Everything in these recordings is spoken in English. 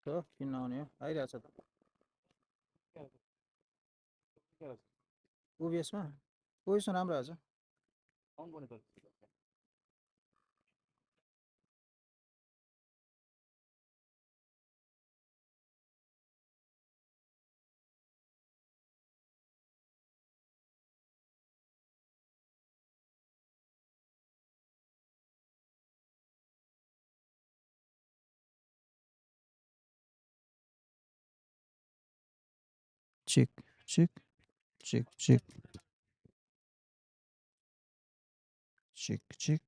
हो किन नआउने हो आइरहेछ त ओबिएसमा ओबिएसमा राम्रो आएछ check check check check check check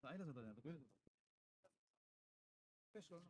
आइरहेछ त यहाँ त पेस्ट गर्नु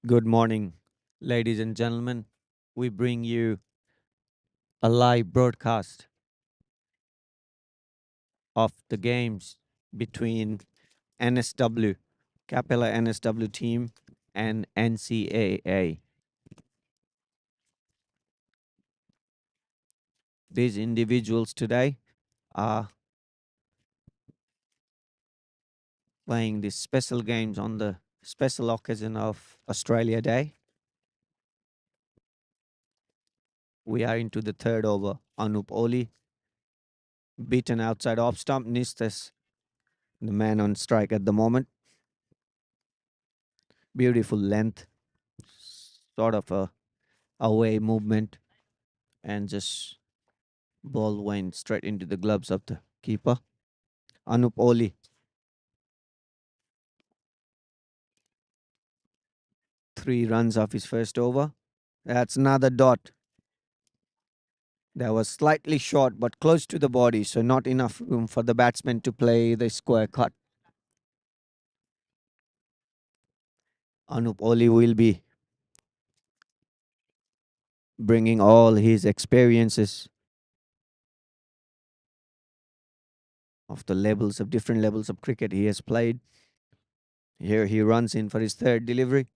Good morning, ladies and gentlemen. We bring you a live broadcast of the games between NSW, Capella NSW team, and NCAA. These individuals today are playing these special games on the special occasion of Australia Day. We are into the third over. Anup Oli beaten outside off stump. Nistes, the man on strike at the moment. Beautiful length, sort of a away movement, and just ball went straight into the gloves of the keeper. Anup Oli, 3 runs off his first over. That's another dot. That was slightly short but close to the body, so not enough room for the batsman to play the square cut. Anup Oli will be bringing all his experiences of the levels of different levels of cricket he has played. Here he runs in for his third delivery.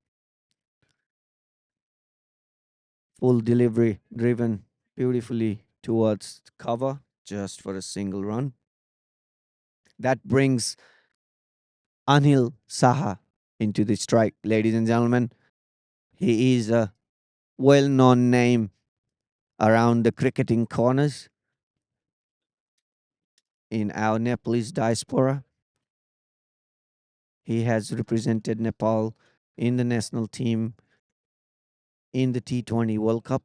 Full delivery driven beautifully towards cover just for a single run. That brings Anil Saha into the strike, ladies and gentlemen. He is a well known name around the cricketing corners in our Nepalese diaspora. He has represented Nepal in the national team in the T20 World Cup.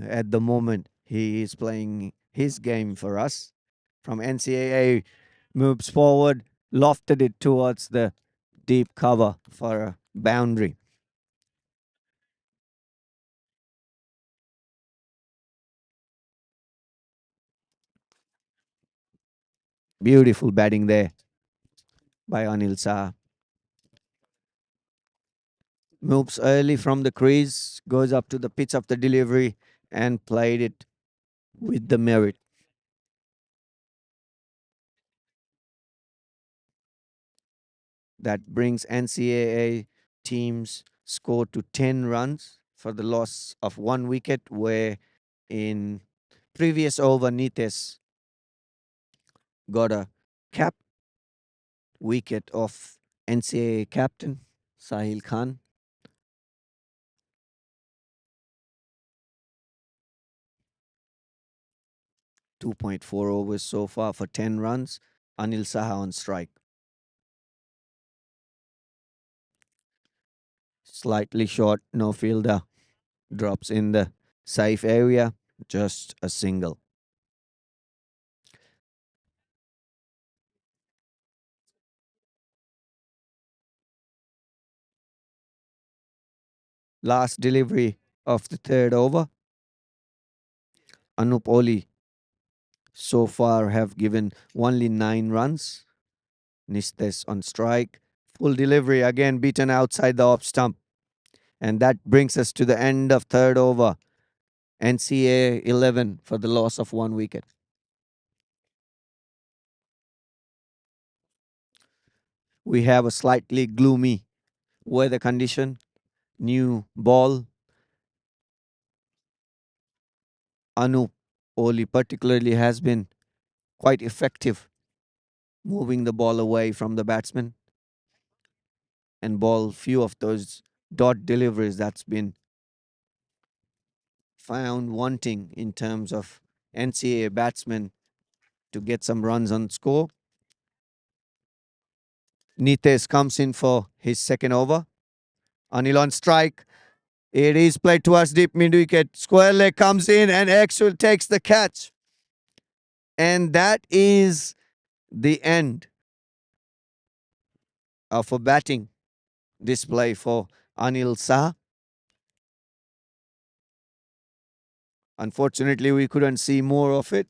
At the moment, he is playing his game for us. From NCAA, moves forward, lofted it towards the deep cover for a boundary. Beautiful batting there by Anil Saha. Moves early from the crease, goes up to the pitch of the delivery and played it with the merit. That brings NCAA team's score to 10 runs for the loss of 1 wicket, where in previous over, Nites got a cap wicket of NCAA captain Sahil Khan. 2.4 overs so far for 10 runs. Anil Saha on strike. Slightly short, no fielder. Drops in the safe area. Just a single. Last delivery of the third over. Anup Oli so far have given only 9 runs. Nistes on strike. Full delivery again beaten outside the off stump. And that brings us to the end of third over. NCAA 11 for the loss of 1 wicket. We have a slightly gloomy weather condition. New ball. Anup Oli particularly has been quite effective moving the ball away from the batsman and ball few of those dot deliveries that's been found wanting in terms of NCAA batsmen to get some runs on score. Nites comes in for his second over. Anil on strike. It is played towards deep mid wicket. Square leg comes in and Axel takes the catch. And that is the end of a batting display for Anil Saha. Unfortunately, we couldn't see more of it.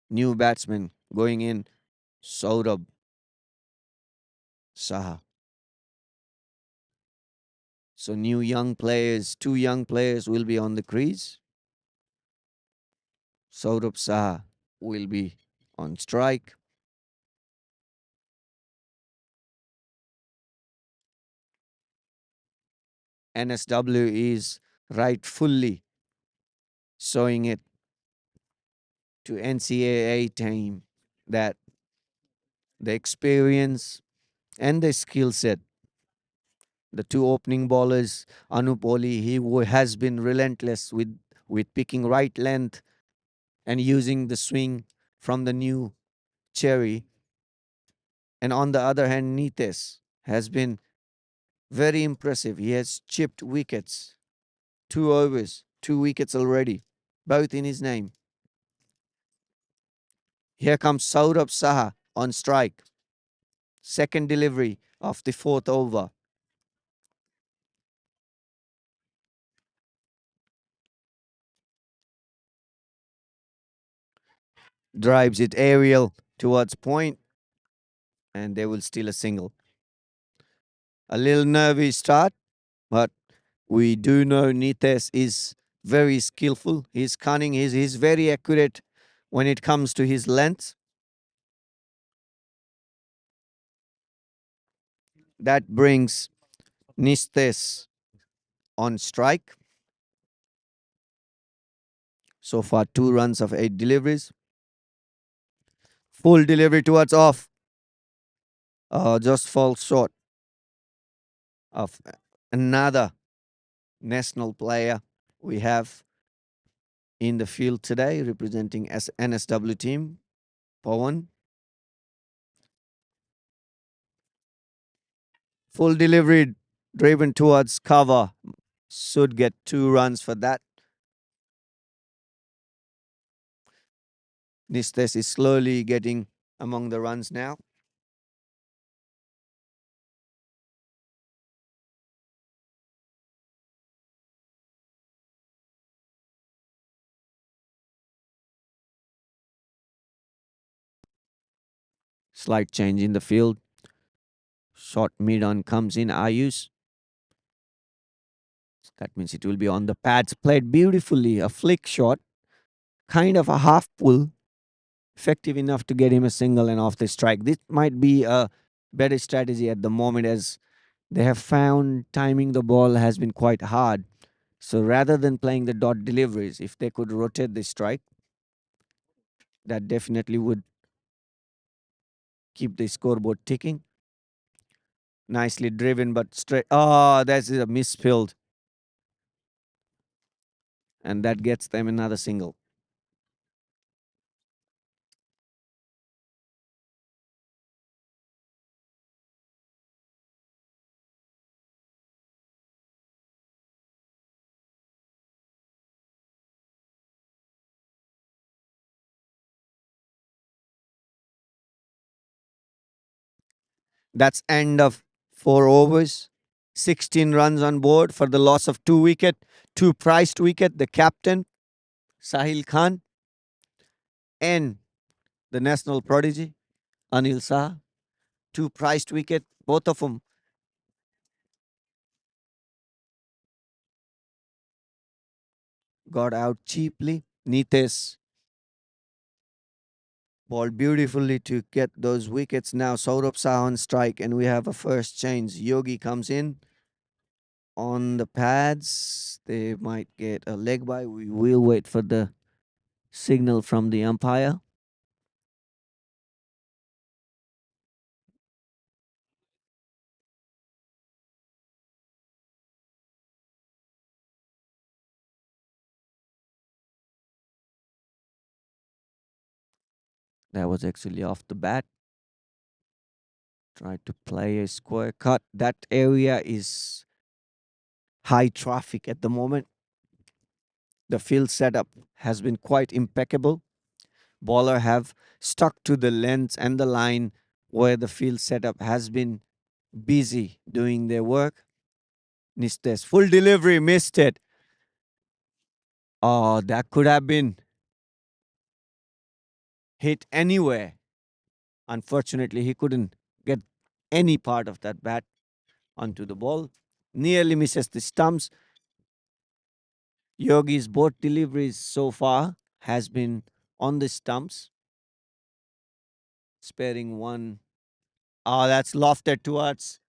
New batsman going in, Saurabh. Saha. So new young players, two young players will be on the crease. Saurabh Saha will be on strike. NSW is rightfully showing it to NCAA team that the experience and the skill set, the two opening bowlers, Anup Oli, has been relentless with picking right length and using the swing from the new Cherry. And on the other hand, Nitesh has been very impressive. He has chipped wickets, 2 overs, 2 wickets already, both in his name. Here comes Saurabh Saha on strike. Second delivery of the fourth over. Drives it aerial towards point, and they will steal a single. A little nervy start, but we do know Nitesh is very skillful. He's cunning. He's very accurate when it comes to his length. That brings Nitesh on strike. So far, 2 runs of 8 deliveries. Full delivery towards off. Just falls short of another national player we have in the field today representing NSW team, Pawan. Full delivery driven towards cover. Should get 2 runs for that. Nistes is slowly getting among the runs now. Slight change in the field. Short mid on comes in Ayush. That means it will be on the pads. Played beautifully. A flick shot. Kind of a half pull. Effective enough to get him a single and off the strike. This might be a better strategy at the moment as they have found timing the ball has been quite hard. So rather than playing the dot deliveries, if they could rotate the strike, that definitely would keep the scoreboard ticking. Nicely driven, but straight. Oh, that's a misfilled. And that gets them another single. That's end of 4 overs. 16 runs on board for the loss of 2 wicket. 2 priced wicket. The captain, Sahil Khan, and the national prodigy, Anil Saha. 2 priced wicket. Both of them got out cheaply. Nitesh ball beautifully to get those wickets. Now Saurabh Shah on strike, and we have a first change. Yogi comes in on the pads. They might get a leg by. We will wait for the signal from the umpire. That was actually off the bat. Tried to play a square cut. That area is high traffic at the moment. The field setup has been quite impeccable. Bowler have stuck to the length and the line where the field setup has been busy doing their work. Nistes, full delivery, missed it. Oh, that could have been hit anywhere. Unfortunately, he couldn't get any part of that bat onto the ball. Nearly misses the stumps. Yogi's both deliveries so far has been on the stumps, sparing one. Ah, that's lofted towards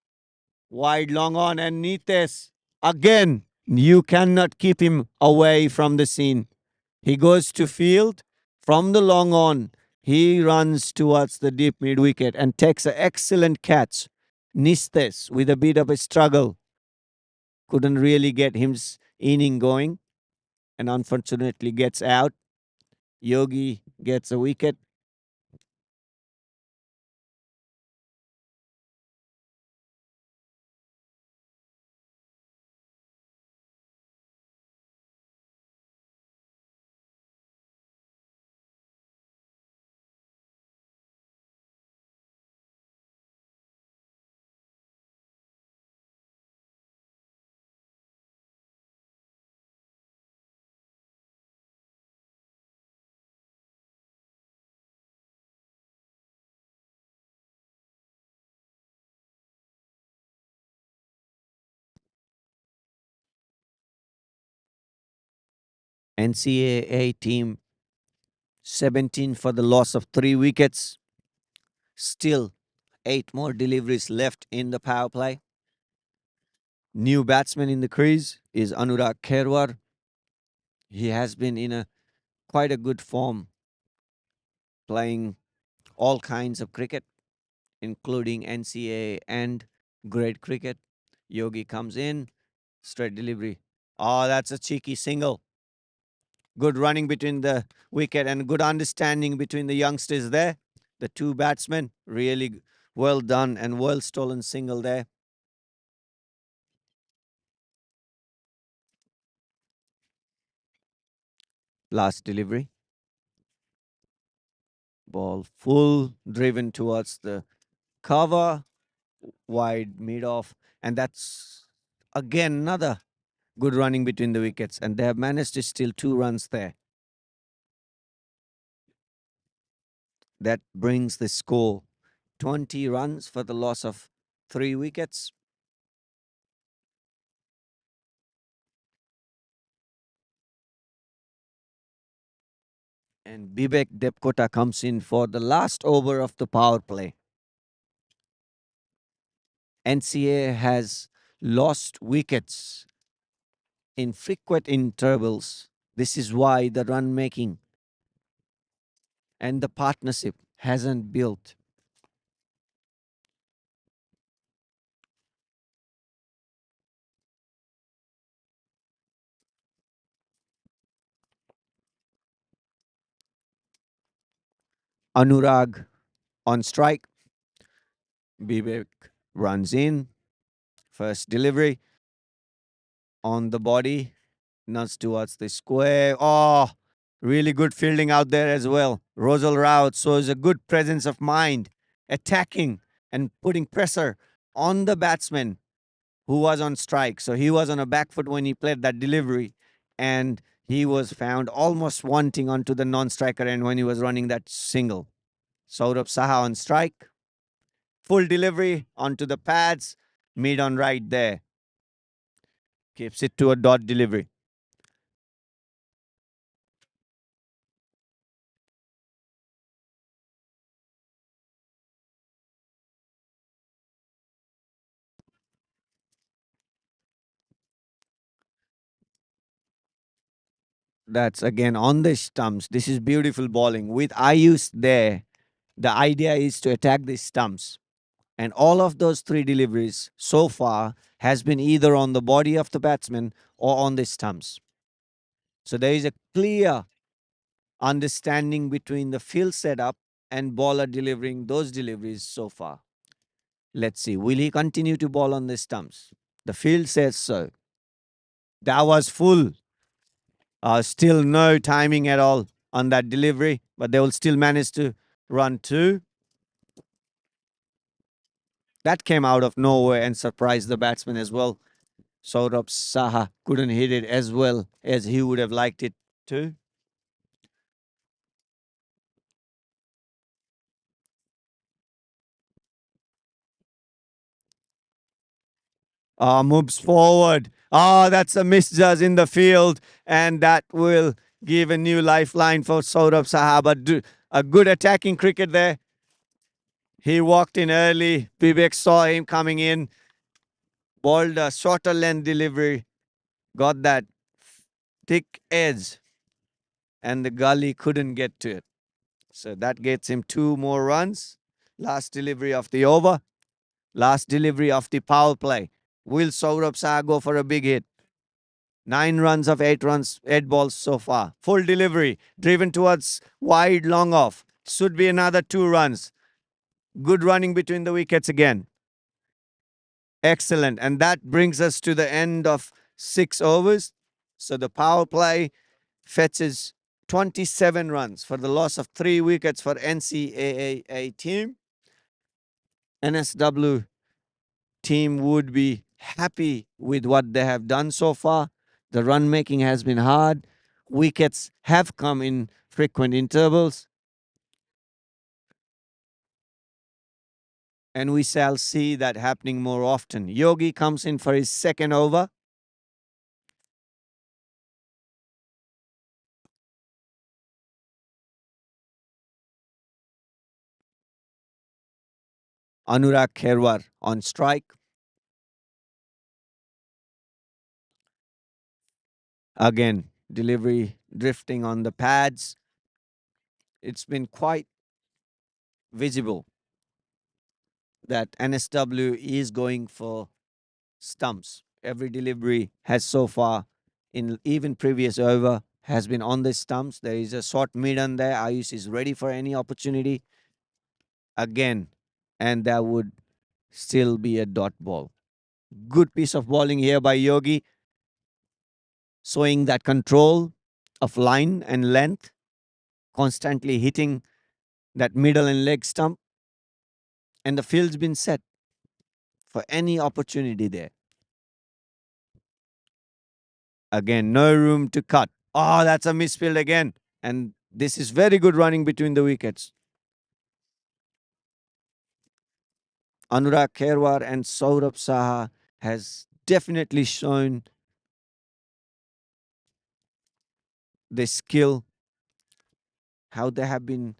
wide long on, and Nites again. You cannot keep him away from the scene. He goes to field from the long on. He runs towards the deep mid wicket and takes an excellent catch. Nistes with a bit of a struggle couldn't really get his inning going and unfortunately gets out. Yogi gets a wicket. NCAA team 17 for the loss of 3 wickets. Still 8 more deliveries left in the power play. New batsman in the crease is Anurag Kherwar. He has been in a quite a good form, playing all kinds of cricket, including NCAA and grade cricket. Yogi comes in, straight delivery. Oh, that's a cheeky single. Good running between the wicket and good understanding between the youngsters there. The two batsmen, really well done and well stolen single there. Last delivery. Ball full, driven towards the cover, wide mid off. And that's again another good running between the wickets. And they have managed to steal 2 runs there. That brings the score 20 runs for the loss of 3 wickets. And Bibek Depkota comes in for the last over of the power play. NCA has lost wickets in frequent intervals. This is why the run making and the partnership hasn't built. Anurag on strike. Bibek runs in. First delivery on the body. Nuts towards the square. Oh, really good fielding out there as well. Rosal Raut shows a good presence of mind, attacking and putting pressure on the batsman who was on strike. So he was on a back foot when he played that delivery. And he was found almost wanting onto the non-striker end when he was running that single. Saurabh Saha on strike. Full delivery onto the pads. Mid on right there. Keeps it to a dot delivery. That's again on the stumps. This is beautiful bowling. With Ayush there, the idea is to attack the stumps. And all of those 3 deliveries so far has been either on the body of the batsman or on the stumps. So there is a clear understanding between the field setup and bowler delivering those deliveries so far. Let's see. Will he continue to bowl on the stumps? The field says so. That was full. Still no timing at all on that delivery, but they will still manage to run 2. That came out of nowhere and surprised the batsman as well. Saurabh Saha couldn't hit it as well as he would have liked it to. Moves forward. That's a misjudge in the field, and that will give a new lifeline for Saurabh Saha. But a good attacking cricket there. He walked in early. Vivek saw him coming in, bowled a shorter length delivery, got that thick edge, and the gully couldn't get to it. So that gets him 2 more runs. Last delivery of the over, last delivery of the power play. Will Saurabh Saha go for a big hit? 9 runs of 8 runs, 8 balls so far. Full delivery, driven towards wide, long off. Should be another 2 runs. Good running between the wickets again. Excellent. And that brings us to the end of 6 overs. So the power play fetches 27 runs for the loss of 3 wickets for NCAA team. NSW team would be happy with what they have done so far. The run making has been hard. Wickets have come in frequent intervals. And we shall see that happening more often. Yogi comes in for his second over. Anurag Kherwar on strike. Again, delivery drifting on the pads. It's been quite visible that NSW is going for stumps. Every delivery has so far, in even previous over, has been on the stumps. There is a short mid-on there. Ayush is ready for any opportunity. Again, and that would still be a dot ball. Good piece of bowling here by Yogi, showing that control of line and length, constantly hitting that middle and leg stump. And the field's been set for any opportunity there. Again, no room to cut. Oh, that's a misfield again. And this is very good running between the wickets. Anurag Kherwar and Saurabh Saha has definitely shown the skill, how they have been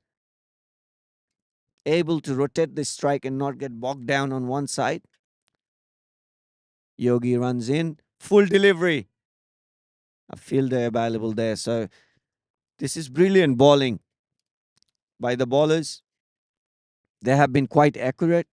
able to rotate the strike and not get bogged down on one side. Yogi runs in, full delivery. A fielder available there. So this is brilliant bowling by the bowlers. They have been quite accurate.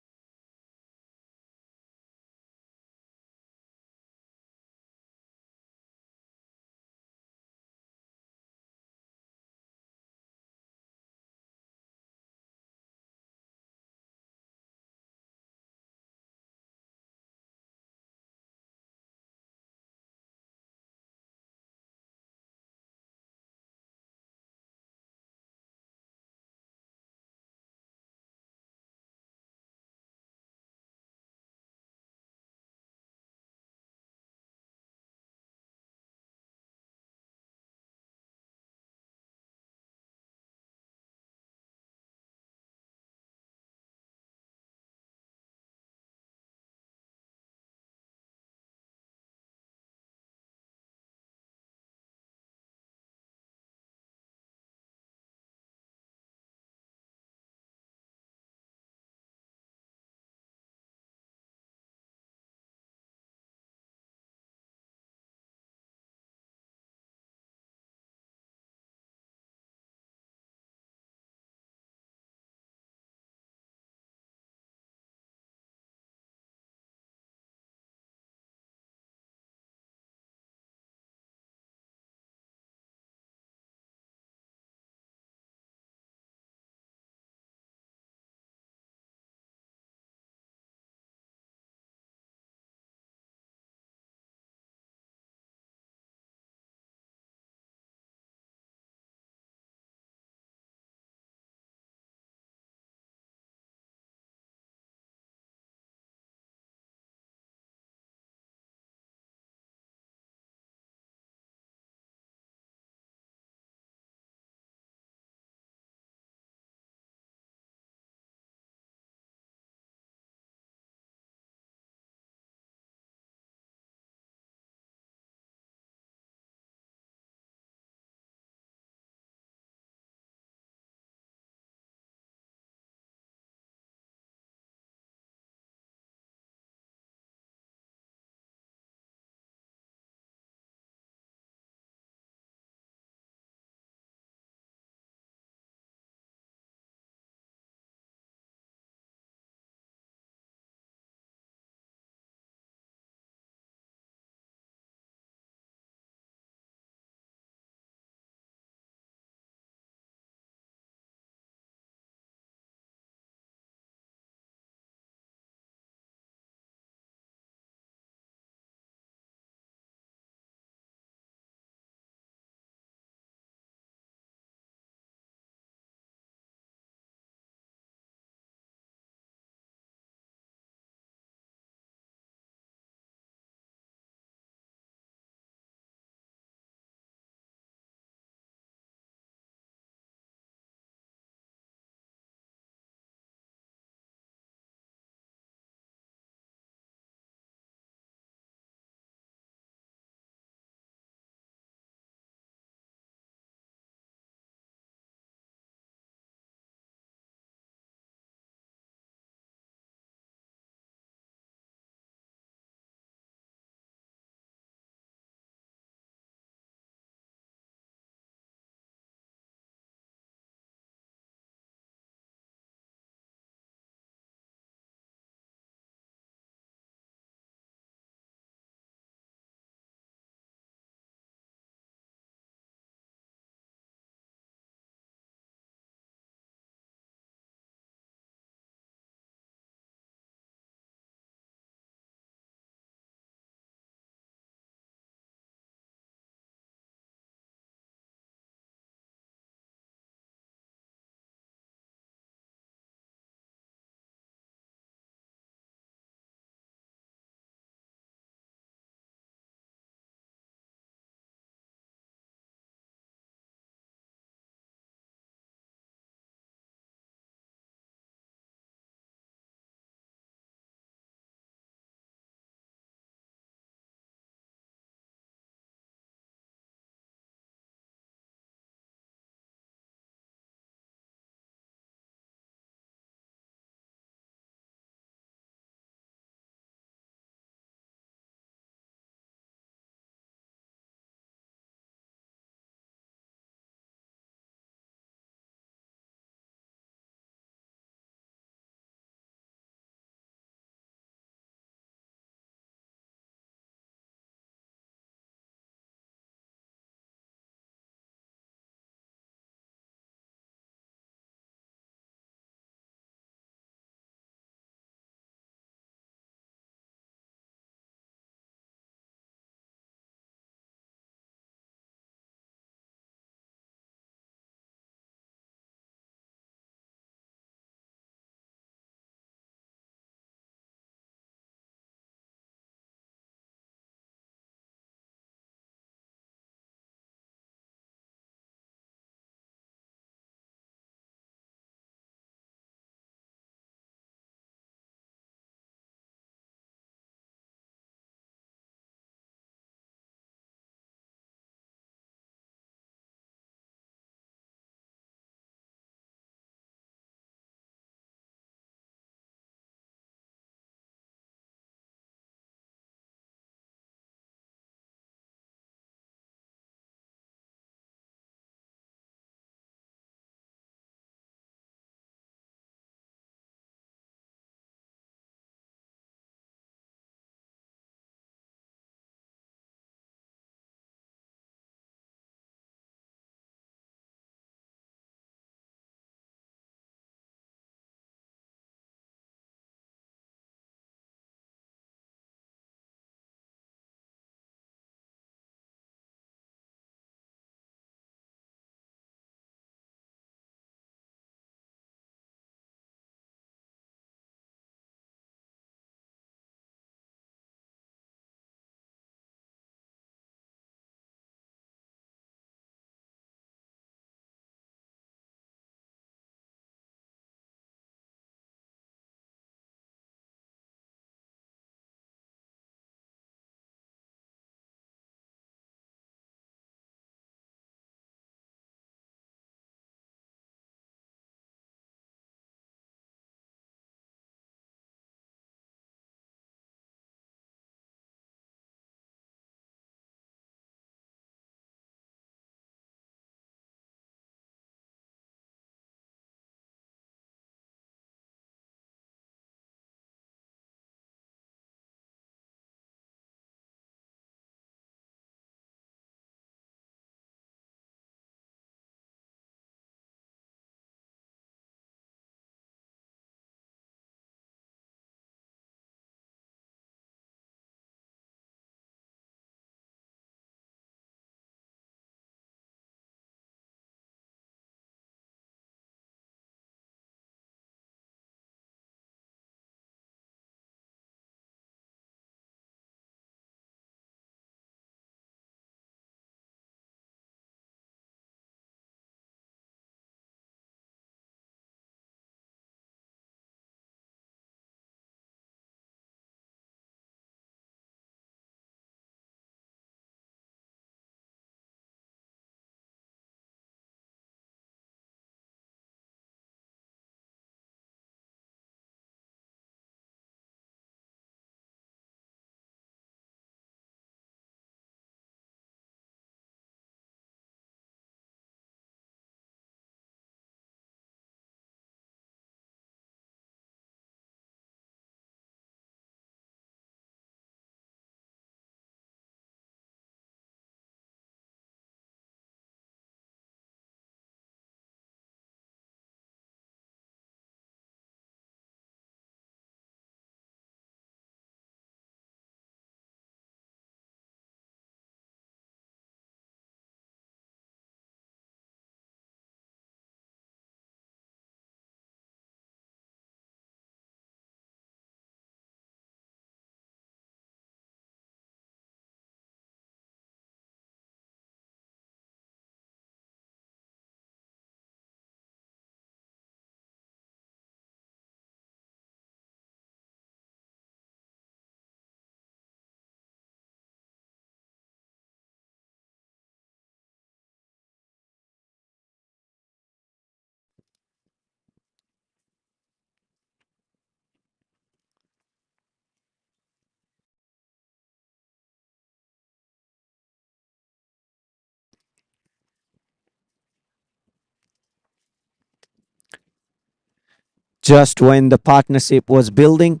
Just when the partnership was building,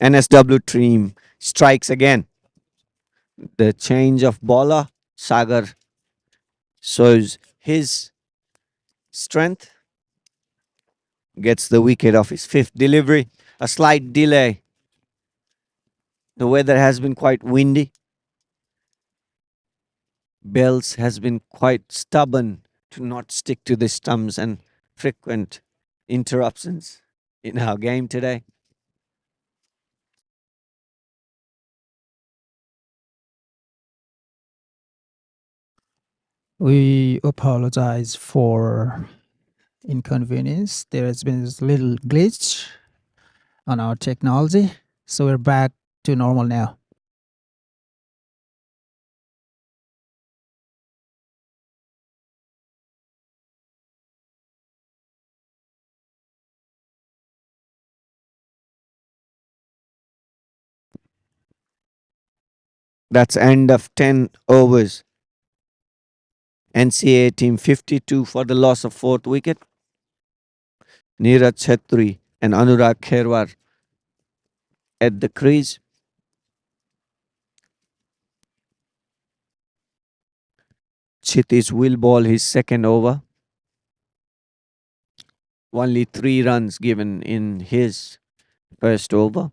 NSW team strikes again. The change of bowler, Sagar shows his strength, gets the wicket of his fifth delivery. A slight delay. The weather has been quite windy. Bells has been quite stubborn to not stick to the stumps and frequent interruptions in our game today. We apologize for inconvenience. There has been this little glitch on our technology, so we're back to normal now. That's end of 10 overs. NCAA team 52 for the loss of fourth wicket. Neeraj Chetri and Anurag Kherwar at the crease. Kshitij will ball his second over. Only 3 runs given in his first over.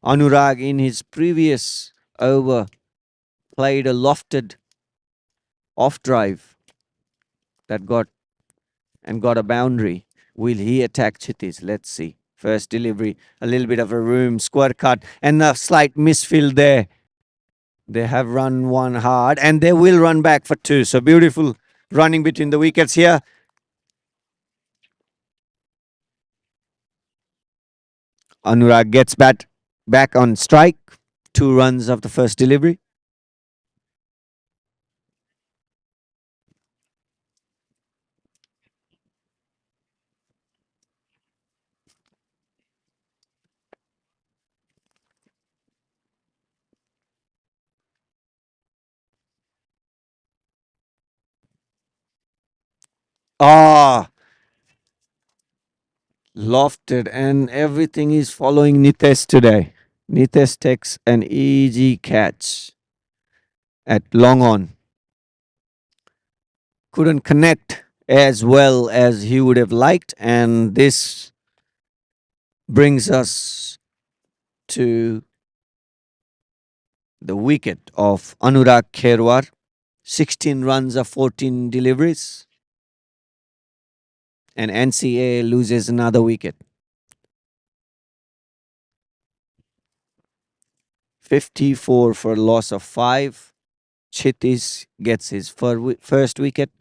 Anurag in his previous over played a lofted off drive that got a boundary. Will he attack Kshitij? Let's see. First delivery, a little bit of a room, square cut, and a slight misfield there. They have run one hard, and they will run back for 2. So beautiful running between the wickets here. Anurag gets back on strike. 2 runs of the first delivery. Ah, lofted, and everything is following Nitesh today. Nitesh takes an easy catch at long on. Couldn't connect as well as he would have liked, and this brings us to the wicket of Anurag Kherwar. 16 runs of 14 deliveries, and NCAA loses another wicket. 54 for a loss of 5. Kshitij gets his first wicket.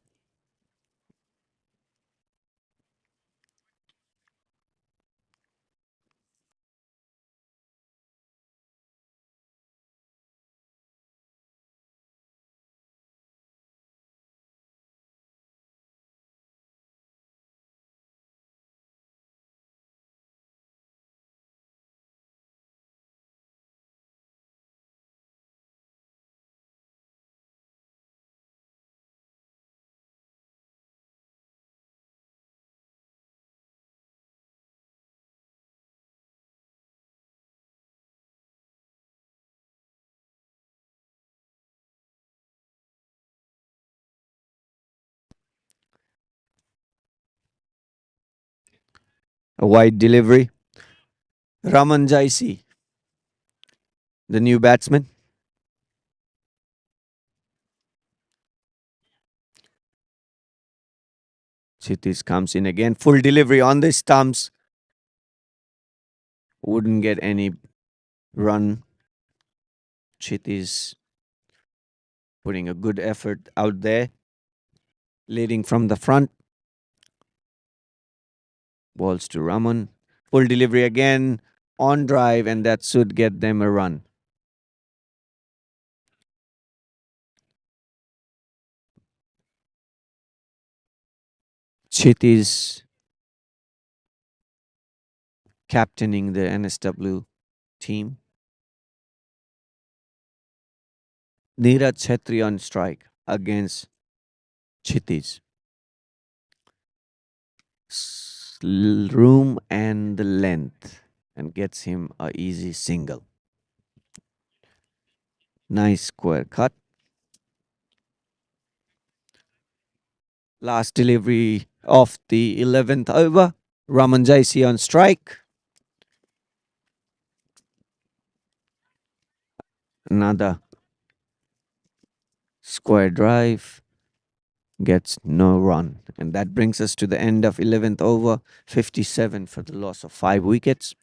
A wide delivery. Raman Jaisi, the new batsman. Kshitij comes in again. Full delivery on the stumps. Wouldn't get any run. Kshitij putting a good effort out there. Leading from the front. Balls to Raman. Full delivery again. On drive, and that should get them a run. Kshitij captaining the NSW team. Neeraj Chetri on strike against Kshitij. room and the length and gets him a easy single. Nice square cut. Last delivery of the 11th over. Ramanjaisi on strike. Another square drive. Gets no run. And that brings us to the end of 11th over. 57 for the loss of 5 wickets.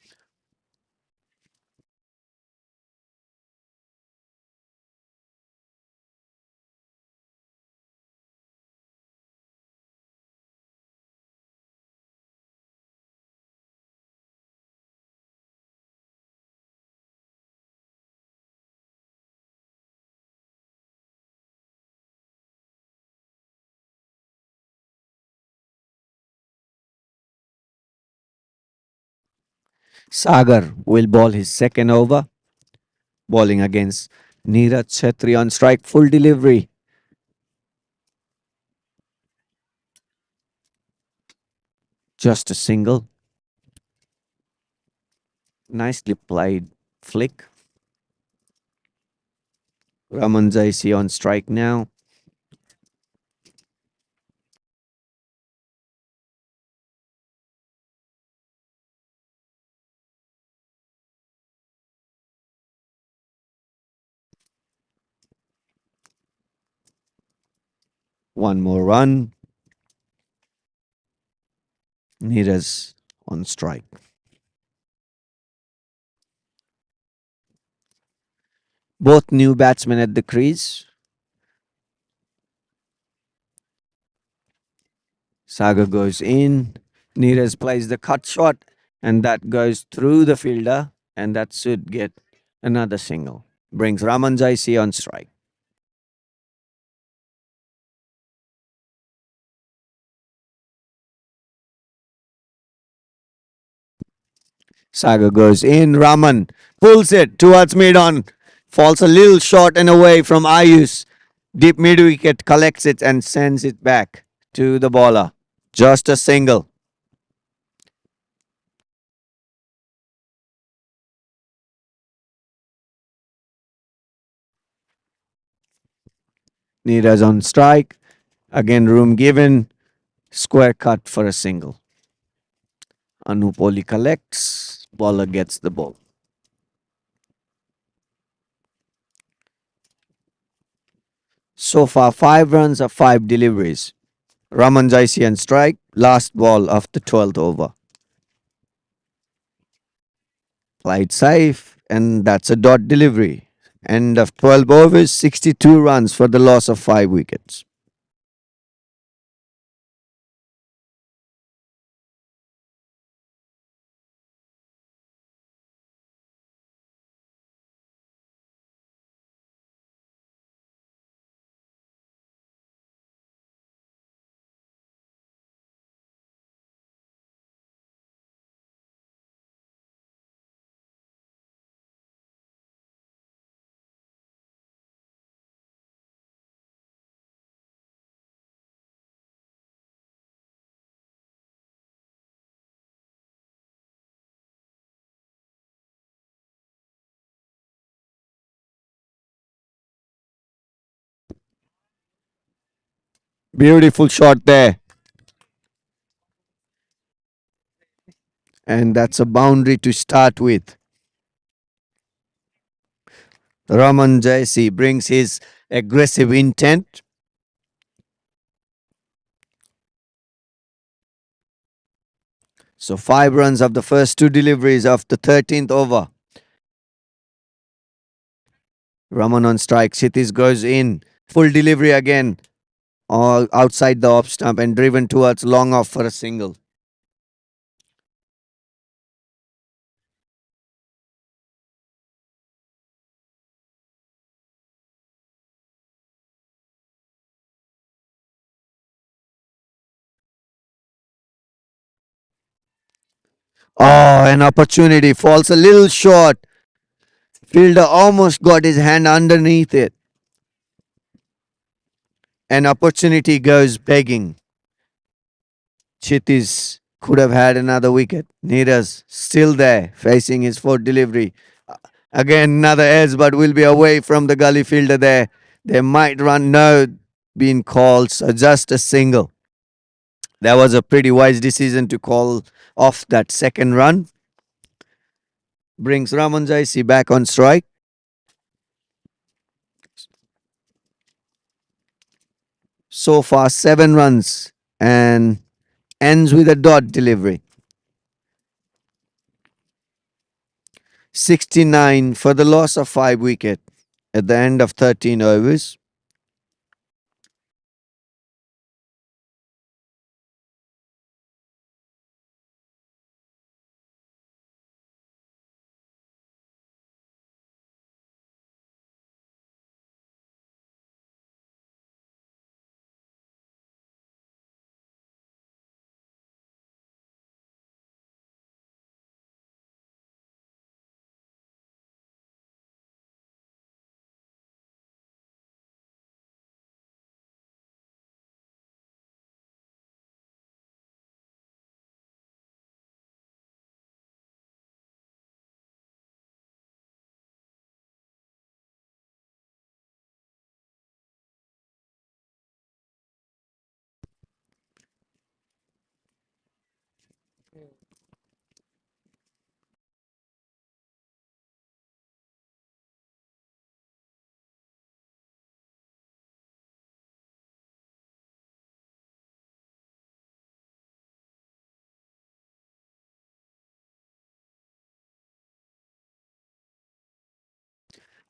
Sagar will ball his second over. Bowling against Neeraj Chetri on strike. Full delivery. Just a single. Nicely played flick. Raman Jaisi on strike now. One more run. Neeraj on strike. Both new batsmen at the crease. Sagar goes in. Neeraj plays the cut shot, and that goes through the fielder, and that should get another single. Brings Raman Jaisi on strike. Sagar goes in. Raman pulls it towards mid on. Falls a little short and away from Ayush. Deep mid wicket collects it and sends it back to the bowler. Just a single. Neeraj on strike. Again, room given. Square cut for a single. Anupoli collects. Bowler gets the ball. So far, 5 runs of 5 deliveries. Raman Jaisi on strike. Last ball of the 12th over. Played safe, and that's a dot delivery. End of 12 overs, 62 runs for the loss of 5 wickets. Beautiful shot there. And that's a boundary to start with. Raman Jaisi brings his aggressive intent. So 5 runs of the first 2 deliveries of the 13th over. Raman on strike. Kshitiz goes in. Full delivery again. All outside the off stump and driven towards long off for a single. Oh, an opportunity falls a little short. Fielder almost got his hand underneath it. An opportunity goes begging. Chitis could have had another wicket. Neeraj still there, facing his fourth delivery. Again, another edge, but will be away from the gully fielder there. They might run. No, being called, so just a single. That was a pretty wise decision to call off that second run. Brings Raman Jaisi back on strike. So far, 7 runs and ends with a dot delivery. 69 for the loss of 5 wicket at the end of 13 overs.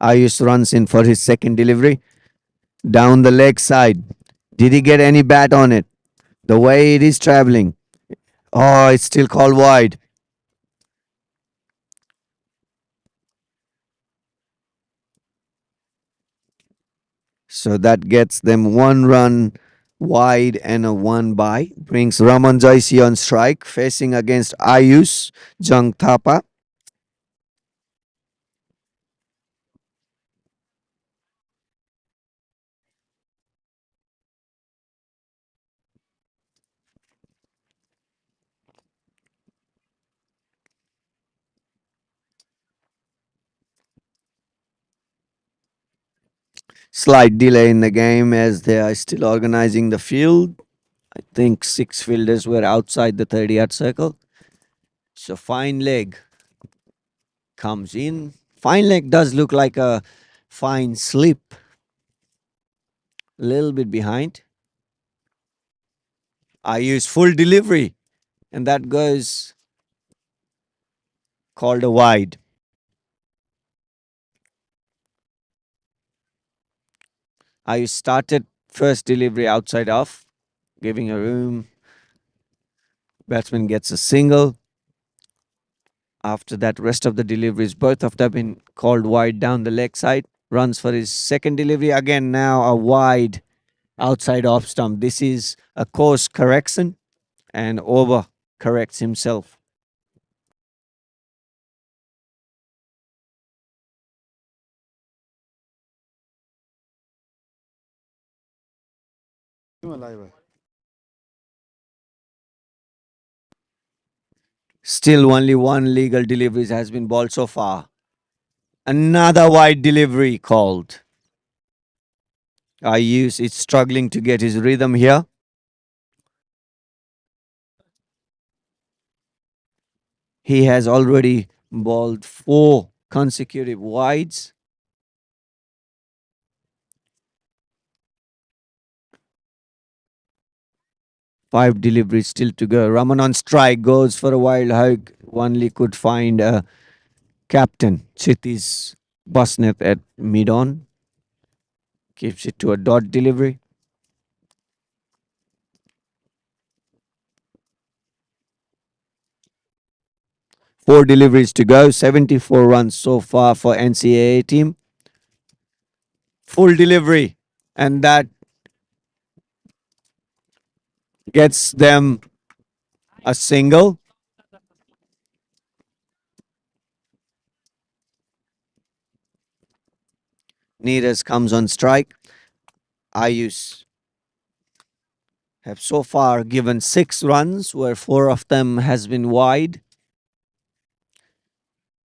Ayush runs in for his second delivery. Down the leg side. Did he get any bat on it? The way it is traveling. Oh, it's still called wide. So that gets them 1 run wide and a 1 by. Brings Raman Jaisi on strike, facing against Ayush Jung Thapa. Slight delay in the game as they are still organizing the field. I think 6 fielders were outside the 30-yard circle. So fine leg comes in. Fine leg does look like a fine slip. A little bit behind. I use full delivery, and that goes called a wide. I started first delivery outside off, giving a room. Batsman gets a single. After that, rest of the deliveries, both of them been called wide down the leg side. Runs for his second delivery. Again, now a wide outside off stump. This is a course correction and over corrects himself. Still only one legal delivery has been balled so far. Another wide delivery called. Ayush is struggling to get his rhythm here. He has already balled 4 consecutive wides. 5 deliveries still to go. Raman on strike goes for a wild hug. Only could find a captain. Chiti's Busnet at mid on. Keeps it to a dot delivery. 4 deliveries to go. 74 runs so far for NCAA team. Full delivery. And that gets them a single. Neeraj comes on strike. Ayush have so far given 6 runs, where 4 of them has been wide.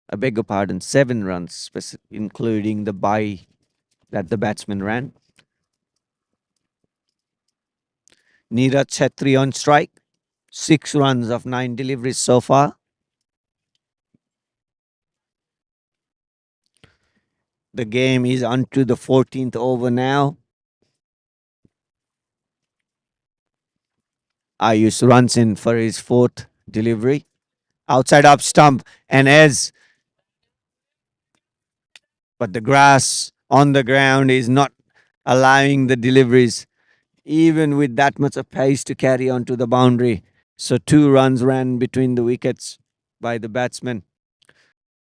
I beg your pardon, 7 runs, including the bye that the batsman ran. Neeraj Chetri on strike. 6 runs of 9 deliveries so far. The game is on to the 14th over now. Ayush runs in for his 4th delivery. Outside up stump and as but the grass on the ground is not allowing the deliveries, even with that much of pace, to carry on to the boundary. So 2 runs ran between the wickets by the batsman.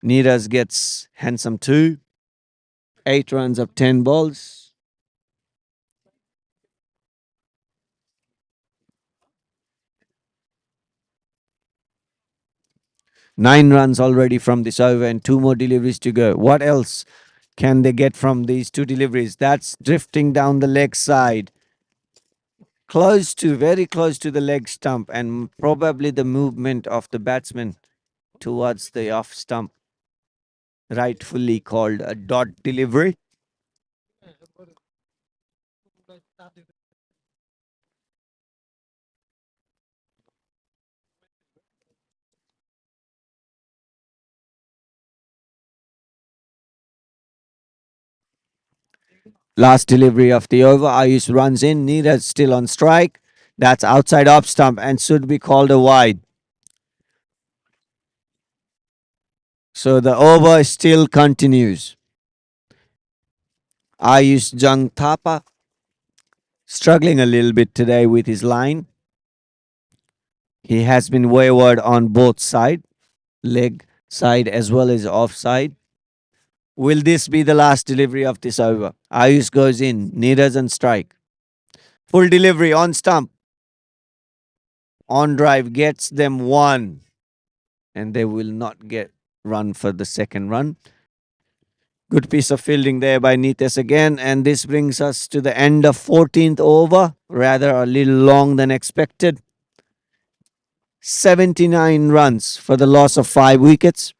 Neeraj gets handsome 2. 8 runs of 10 balls. Nine runs already from this over and 2 more deliveries to go. What else can they get from these 2 deliveries? That's drifting down the leg side. Very close to the leg stump, and probably the movement of the batsman towards the off stump, rightfully called a dot delivery. Last delivery of the over. Ayush runs in. Neeraj still on strike. That's outside off stump and should be called a wide. So the over still continues. Ayush Jung Thapa struggling a little bit today with his line. He has been wayward on both sides, leg side as well as offside. Will this be the last delivery of this over? Ayush goes in. Neeraj on strike. Full delivery on stump. On drive gets them 1. And they will not get run for the second run. Good piece of fielding there by Nitesh again. And this brings us to the end of 14th over. Rather a little long than expected. 79 runs for the loss of 5 wickets.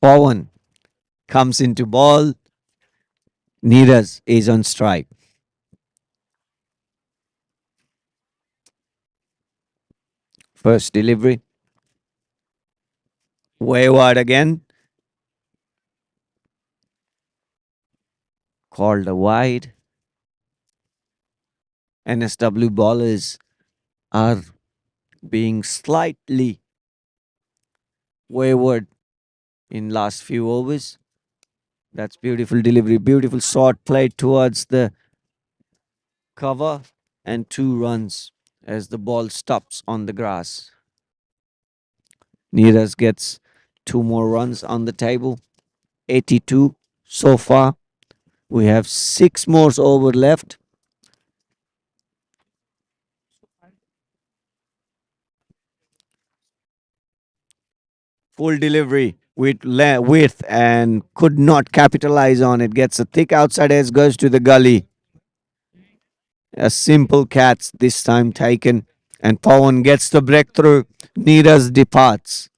Pawan comes into ball. Neeraj is on strike. First delivery. Wayward again. Called a wide. NSW bowlers are being slightly wayward in last few overs. That's beautiful delivery, beautiful shot played towards the cover, and 2 runs as the ball stops on the grass. Neeraj gets 2 more runs on the table, 82 so far. We have 6 more over left. Full delivery width and could not capitalize on it. Gets a thick outside edge, goes to the gully. A simple catch this time taken, and Pawan gets the breakthrough. Neeraj departs.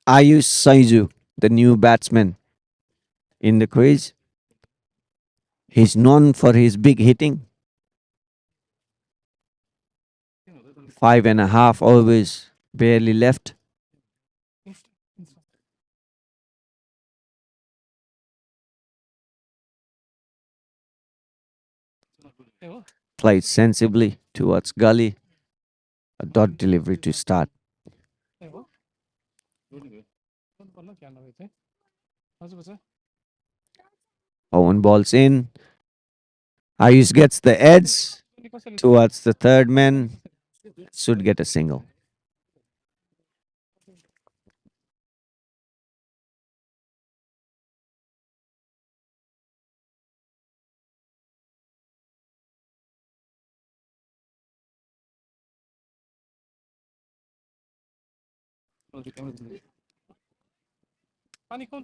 Ayush Saiju, the new batsman in the crease. He's known for his big hitting. 5.5 overs, barely left. Played sensibly towards gully. A dot delivery to start. Owen balls in. Ayush gets the edge towards the third man. Should get a single.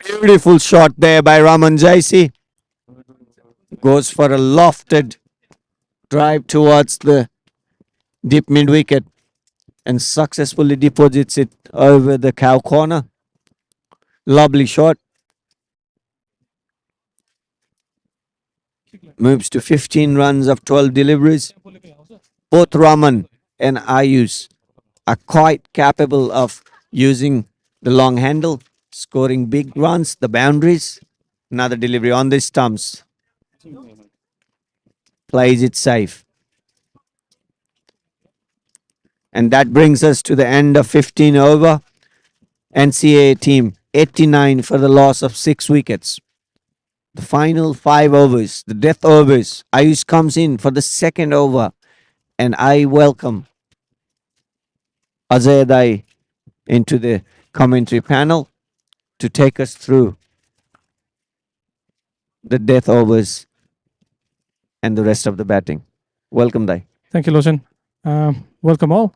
Beautiful shot there by Raman Jaisi. Goes for a lofted drive towards the deep mid wicket and successfully deposits it over the cow corner. Lovely shot. Moves to 15 runs of 12 deliveries. Both Raman and Ayush are quite capable of using the long handle, scoring big runs, the boundaries. Another delivery on the stumps. Plays it safe. And that brings us to the end of 15 over. NCAA team 89 for the loss of 6 wickets. The final 5 overs, the death overs. Ayush comes in for the second over, and I welcome Ajay Dai into the commentary panel to take us through the death overs and the rest of the batting. Welcome, Dai. Thank you, Loshan. Welcome all,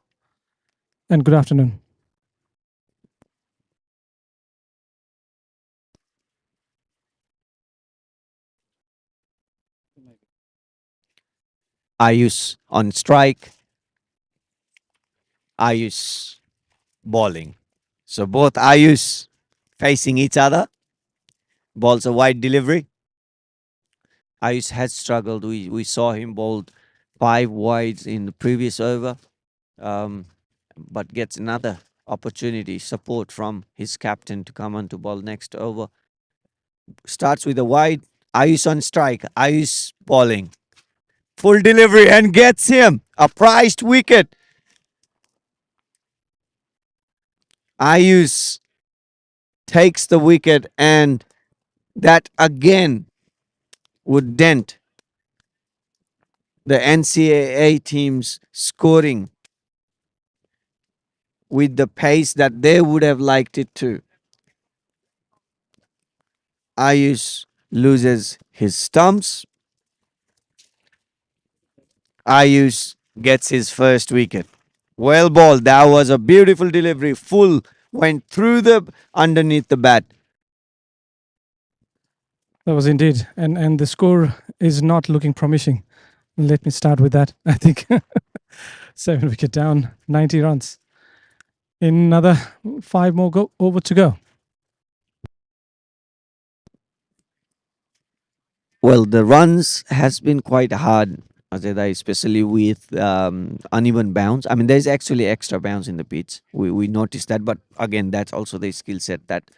and good afternoon. Ayush on strike, Ayush bowling. So both Ayush facing each other. Balls a wide delivery. Ayush has struggled. We saw him bowled 5 wides in the previous over, um, but gets another opportunity, support from his captain to come on to bowl next over. Starts with a wide. Ayush on strike. Ayush bowling. Full delivery and gets him a prized wicket. Ayush takes the wicket, and that again would dent the NCAA team's scoring with the pace that they would have liked it to. Ayush loses his stumps. Ayush gets his first wicket. Well bowled. That was a beautiful delivery. Full went through the underneath the bat. That was indeed, and the score is not looking promising. Let me start with that. I think 7 wicket down, 90 runs. Another 5 more over to go. Well, the runs has been quite hard, Azeda, especially with uneven bounce. I mean, there's actually extra bounce in the pitch. We noticed that, but again, that's also the skill set that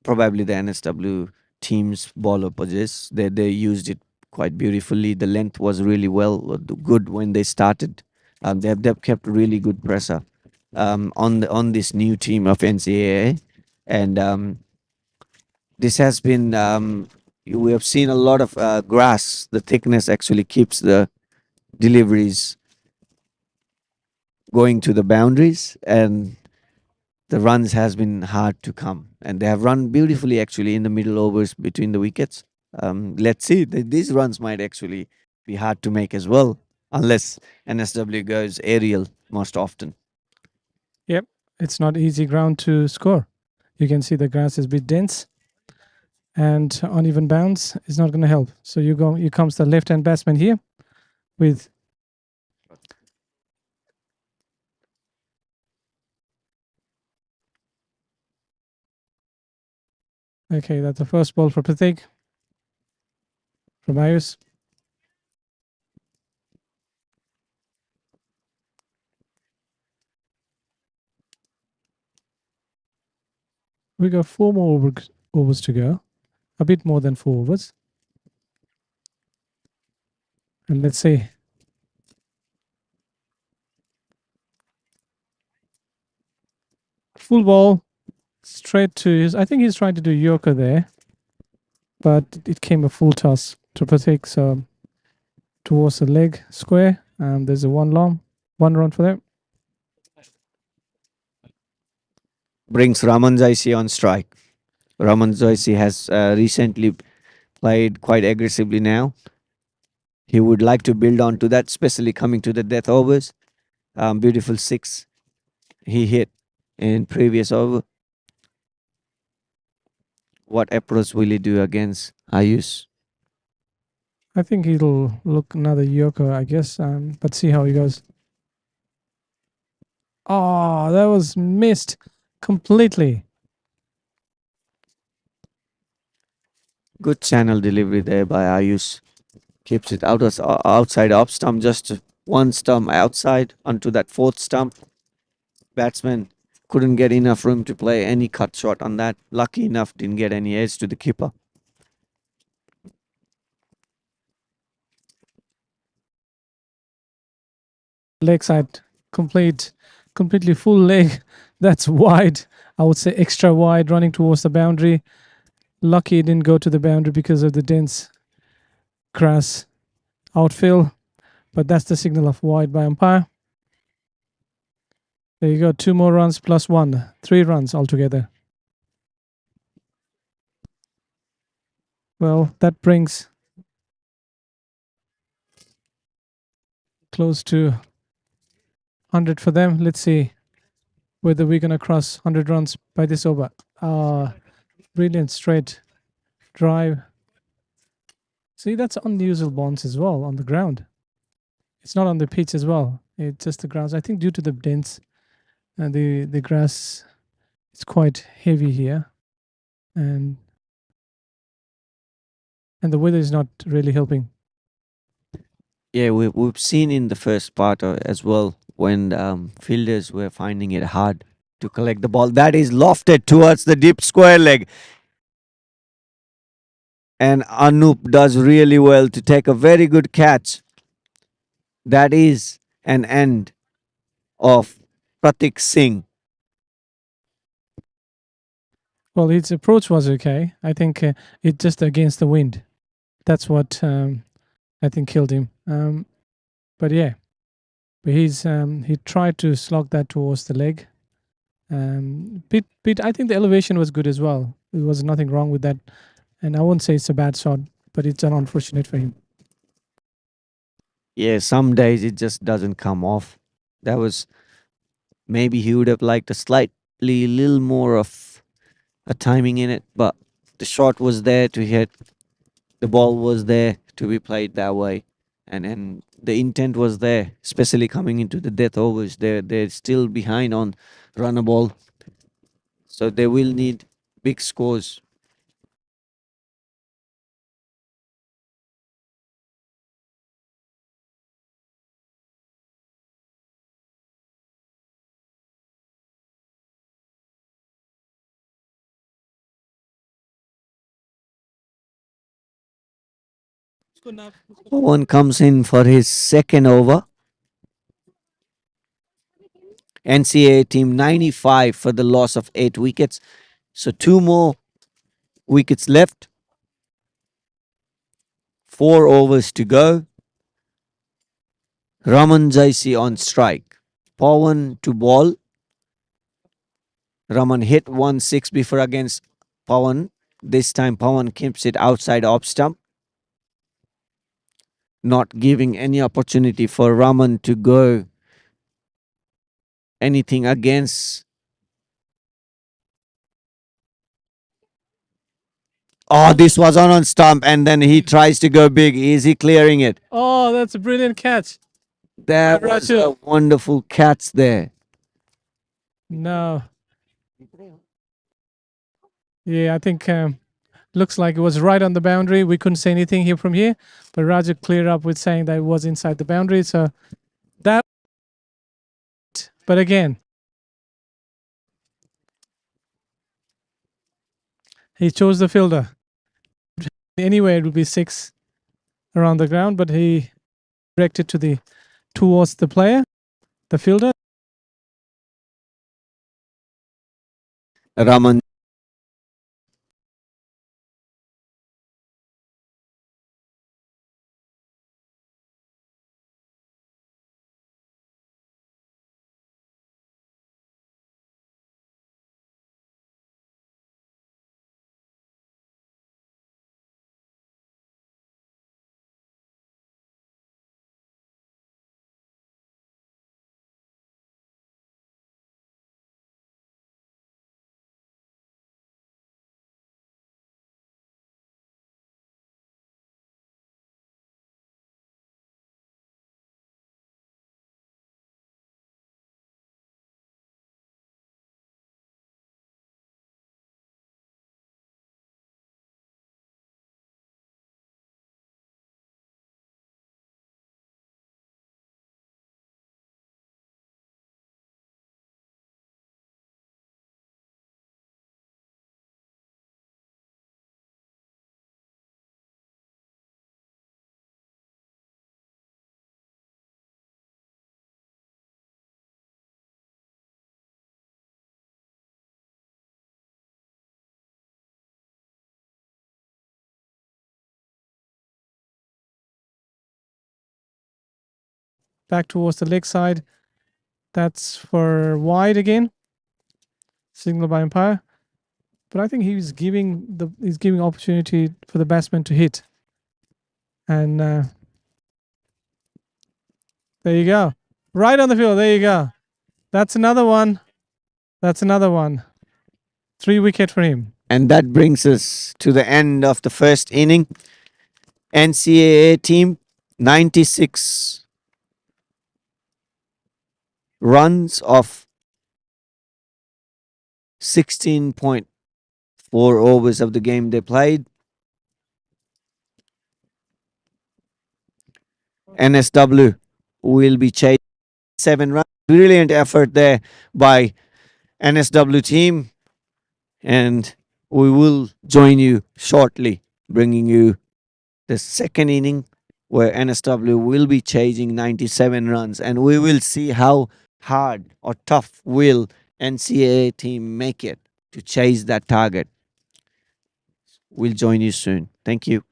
probably the NSW team's bowler possess. They used it quite beautifully. The length was really good when they started. They've kept really good pressure on this new team of NCAA, and this has been we have seen a lot of grass. The thickness actually keeps the deliveries going to the boundaries, and the runs has been hard to come. And they have run beautifully actually in the middle overs between the wickets. Let's see. These runs might actually be hard to make as well, unless NSW goes aerial most often. Yep, it's not easy ground to score. You can see the grass is a bit dense, and uneven bounce is not going to help. So you comes the left-hand batsman here with Okay, that's the first ball for Pratik from Ayush. We got 4 more overs to go, a bit more than 4 overs. And let's see. Full ball straight to his. I think he's trying to do Yorker there, but it came a full toss to Pratik. So towards the leg square, and there's a one run for them. Brings Raman Jaisi on strike. Raman Jaisi has recently played quite aggressively now. He would like to build on to that, especially coming to the death overs. Beautiful six he hit in previous over. What approach will he do against Ayush? I think he'll look another Yorker, I guess, but see how he goes. Oh, that was missed completely. Good channel delivery there by Ayush. Keeps it outside off stump, just one stump outside onto that fourth stump. Batsman couldn't get enough room to play any cut shot on that. Lucky enough, didn't get any edge to the keeper. Leg side completely full leg. That's wide. I would say extra wide, running towards the boundary. Lucky it didn't go to the boundary because of the dense grass outfield, but that's the signal of wide by umpire. There you go, 2 more runs plus 1, 3 runs altogether. Well, that brings close to 100 for them. Let's see whether we're gonna cross 100 runs by this over. Brilliant straight drive. See, that's unusual bounce as well on the ground. It's not on the pitch as well. It's just the grounds. I think due to the dense and the grass, it's quite heavy here, and the weather is not really helping. Yeah, we've seen in the first part as well when fielders were finding it hard to collect the ball. That is lofted towards the deep square leg. And Anup does really well to take a very good catch. That is an end of Pratik Singh. Well, his approach was okay. I think it just against the wind. That's what I think killed him. But yeah, but he tried to slog that towards the leg. I think the elevation was good as well. There was nothing wrong with that, and I won't say it's a bad shot, but it's an unfortunate for him. Yeah, some days it just doesn't come off. That was maybe he would have liked a slightly little more of a timing in it, but the shot was there to hit. The ball was there to be played that way, and the intent was there, especially coming into the death overs. They're still behind on runner ball, so they will need big scores. Pawan comes in for his second over. NCAA team 95 for the loss of 8 wickets. So 2 more wickets left. 4 overs to go. Raman Jaisi on strike. Pawan to ball. Raman hit 1-6 before against Pawan. This time Pawan keeps it outside off stump, not giving any opportunity for Raman to go anything against. Oh, this was on stump, and then he tries to go big. Is he clearing it? Oh, that's a brilliant catch. That was a wonderful catch there. No. Yeah, I think Looks like it was right on the boundary. We couldn't say anything here from here, but Raja cleared up with saying that it was inside the boundary. So that, but again, he chose the fielder. Anywhere it would be 6 around the ground, but he directed towards the player, the fielder. Raman. Back towards the leg side. That's for wide again. Signal by umpire. But I think he's giving opportunity for the batsman to hit. And there you go. Right on the field. There you go. That's another one. That's another one. 3 wicket for him. And that brings us to the end of the first inning. NCAA team 96 runs of 16.4 overs of the game they played. NSW will be chasing 7 runs. Brilliant effort there by NSW team. And we will join you shortly, bringing you the second inning where NSW will be chasing 97 runs. And we will see how hard or tough will NCAA team make it to chase that target. We'll join you soon. Thank you.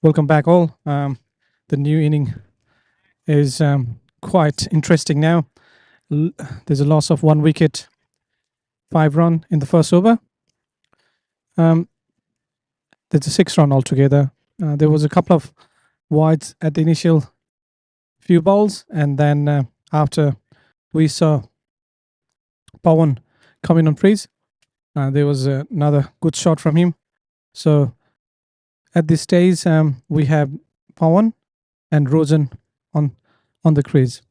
Welcome back, all. The new inning is quite interesting now. There's a loss of 1 wicket, 5 run in the first over. There's a 6 run altogether. There was a couple of wides at the initial few balls, and then after we saw Pawan coming on crease, there was another good shot from him. So at this stage, we have Pawan and Rosen on the crease.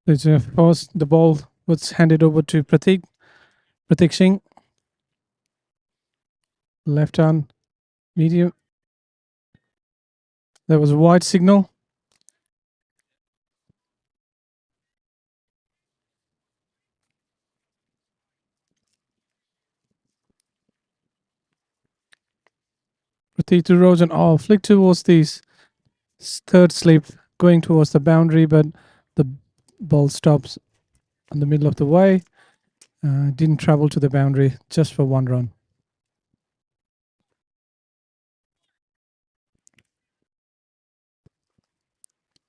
First, the ball was handed over to Pratik Singh, left hand medium. There was a wide signal. Pratik to Rosen. Oh, flick towards the third slip, going towards the boundary, but the ball stops in the middle of the way. Didn't travel to the boundary, just for 1 run.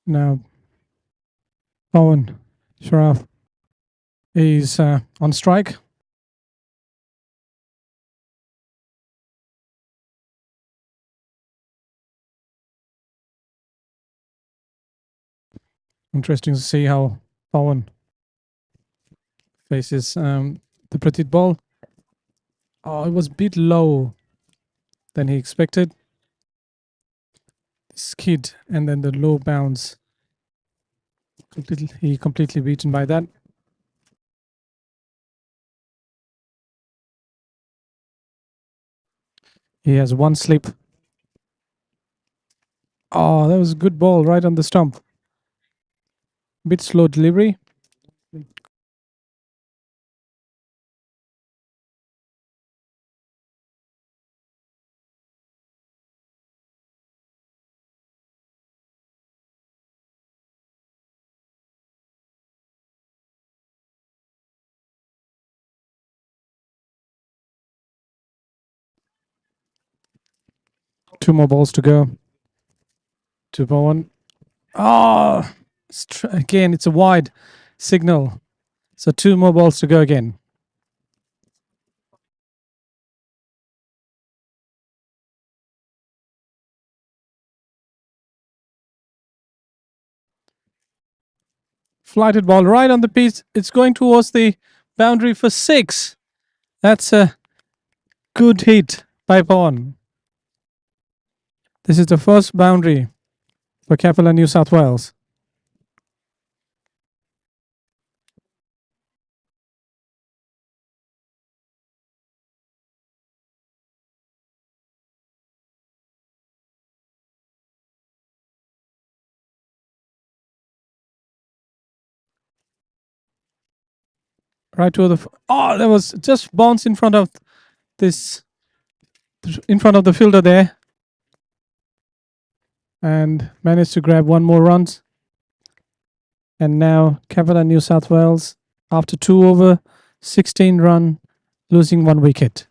Now, Pawan Sharaf is on strike. Interesting to see how Pawan faces the Pratik ball. Oh, it was a bit low than he expected. Skid and then the low bounce. Completely beaten by that. He has 1 slip. Oh, that was a good ball right on the stump. Bit slow delivery. Two more balls to go. 2-1. Oh, again, it's a wide signal. So 2 more balls to go again. Flighted ball right on the piece. It's going towards the boundary for 6. That's a good hit by Pawan. This is the first boundary for CAPELLA New South Wales. Right to the. Oh, that was just bounced in front of this. In front of the fielder there. And managed to grab 1 more runs. And now CAPELLA New South Wales, after 2 over, 16 run, losing 1 wicket.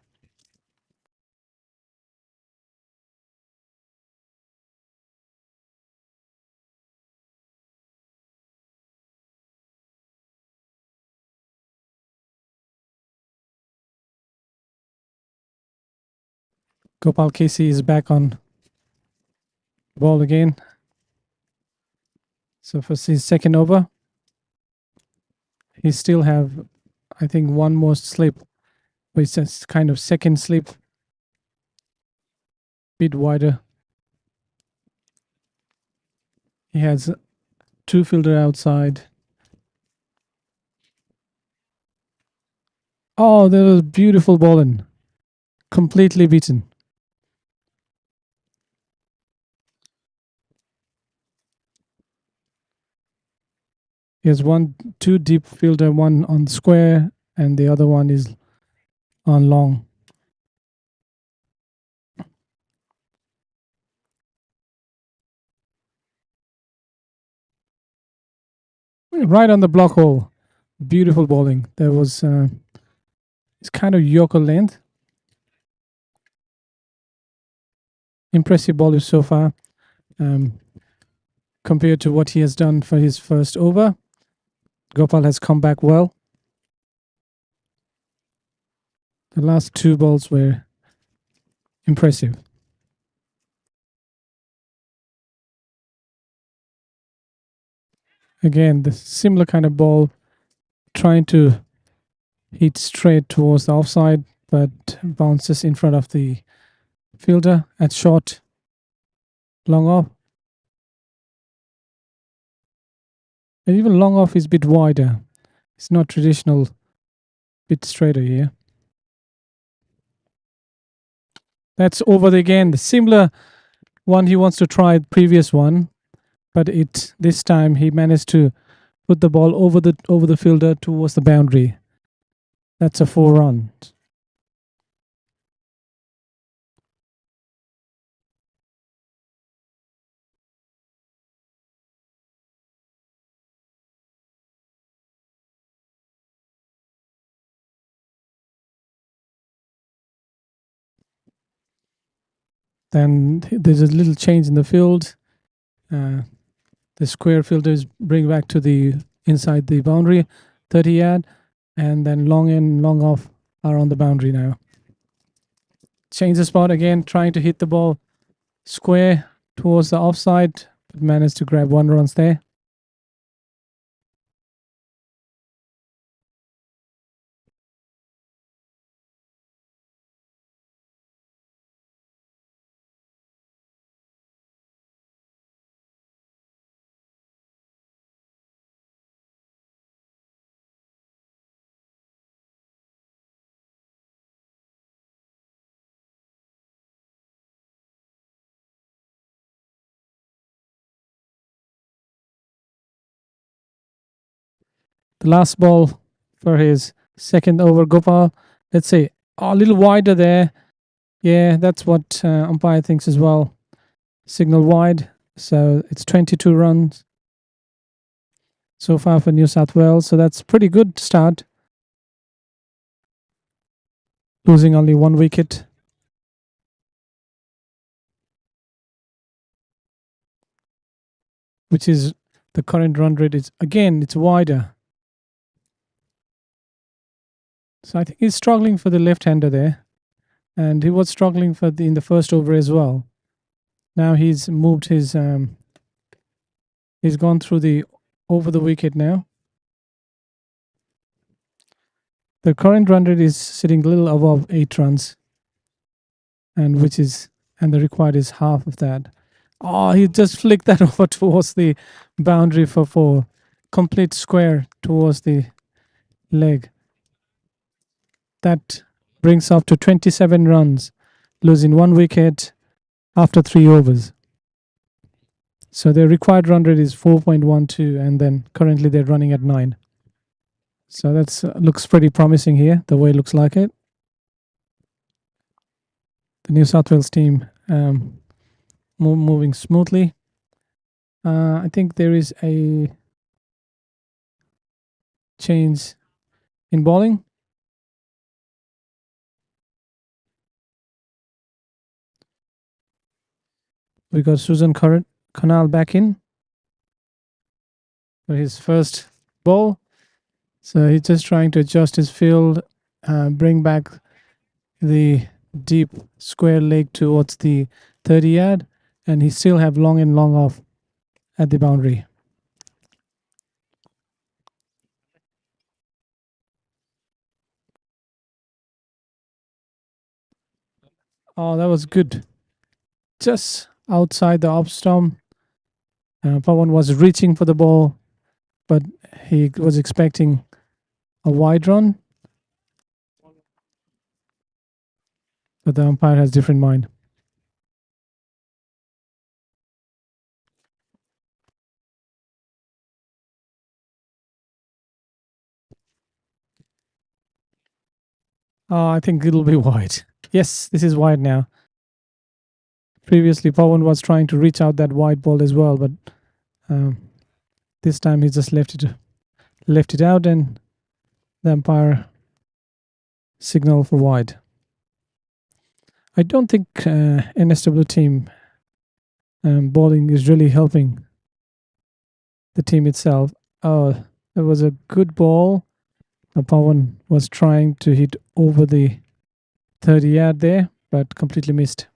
Gopal Casey is back on ball again. So for his second over, he still have, I think, 1 more slip. But it's a kind of second slip, bit wider. He has 2 fielder outside. Oh, that was beautiful bowling. Completely beaten. He has two deep fielder, one on square, and the other one is on long. Right on the block hole. Beautiful bowling. There was it's kind of Yorker length. Impressive bowler so far, compared to what he has done for his first over. Gopal has come back well. The last two balls were impressive. Again, the similar kind of ball, trying to hit straight towards the offside, but bounces in front of the fielder at short, long off. And even long off is a bit wider. It's not traditional, bit straighter here. That's over again. The similar one he wants to try, previous one, but this time he managed to put the ball over the fielder towards the boundary. That's a 4 run. Then there's a little change in the field. The square fielders bring back to the inside the boundary, 30 yard, and then long in, long off are on the boundary now. Change the spot again, trying to hit the ball square towards the offside, but managed to grab 1 runs there. The last ball for his second over, Gopal. Let's say a little wider there. Yeah, that's what umpire thinks as well. Signal wide. So it's 22 runs so far for New South Wales. So that's pretty good start. Losing only 1 wicket. Which is the current run rate is, again, it's wider. So I think he's struggling for the left-hander there. And he was struggling in the first over as well. Now he's moved his, he's gone through over the wicket now. The current run rate is sitting a little above 8 runs. And the required is half of that. Oh, he just flicked that over towards the boundary for 4. Complete square towards the leg. That brings up to 27 runs, losing 1 wicket after 3 overs. So their required run rate is 4.12, and then currently they're running at 9. So that looks pretty promising here, the way it looks like it. The New South Wales team moving smoothly. I think there is a change in bowling. We got Susan Canal back in for his first ball. So he's just trying to adjust his field, bring back the deep square leg towards the 30 yard, and he still have long and long off at the boundary. Oh, that was good. Just outside the off stump. Pawan was reaching for the ball, but he was expecting a wide run. But the umpire has different mind. I think it'll be wide. Yes, this is wide now. Previously, Pawan was trying to reach out that wide ball as well, but this time he just left it out, and the umpire signal for wide. I don't think NSW team bowling is really helping the team itself. Oh, it was a good ball. Pawan was trying to hit over the 30 yard there, but completely missed.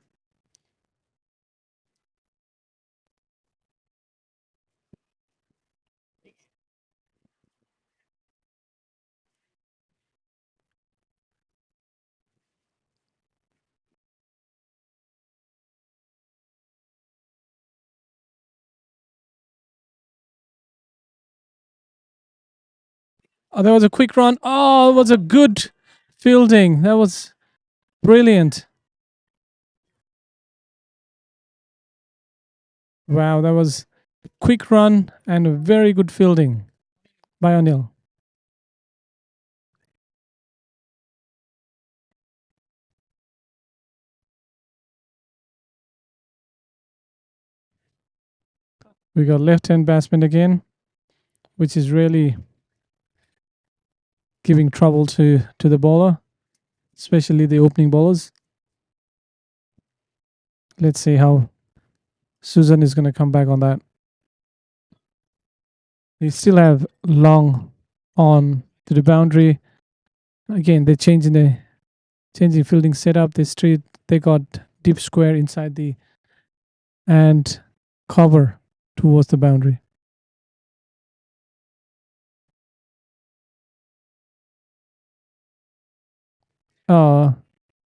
Oh, there was a quick run. Oh, it was a good fielding. That was brilliant. Wow, that was a quick run and a very good fielding by Anil. We got left-hand batsman again, which is really giving trouble to the bowler, especially the opening bowlers. Let's see how Susan is going to come back on that. They still have long on to the boundary. Again, they're changing fielding setup. They got deep square inside and cover towards the boundary.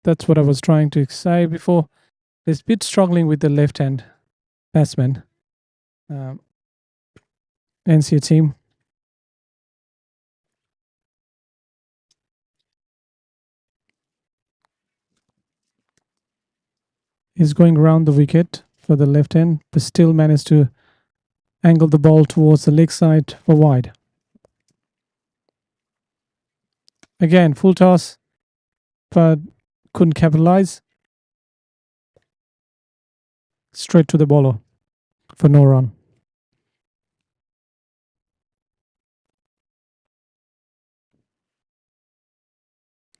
That's what I was trying to say before. They're a bit struggling with the left hand batsman. NCAA team. He's going around the wicket for the left hand, but still managed to angle the ball towards the leg side for wide. Again, full toss, but couldn't capitalize. Straight to the bowler for no run.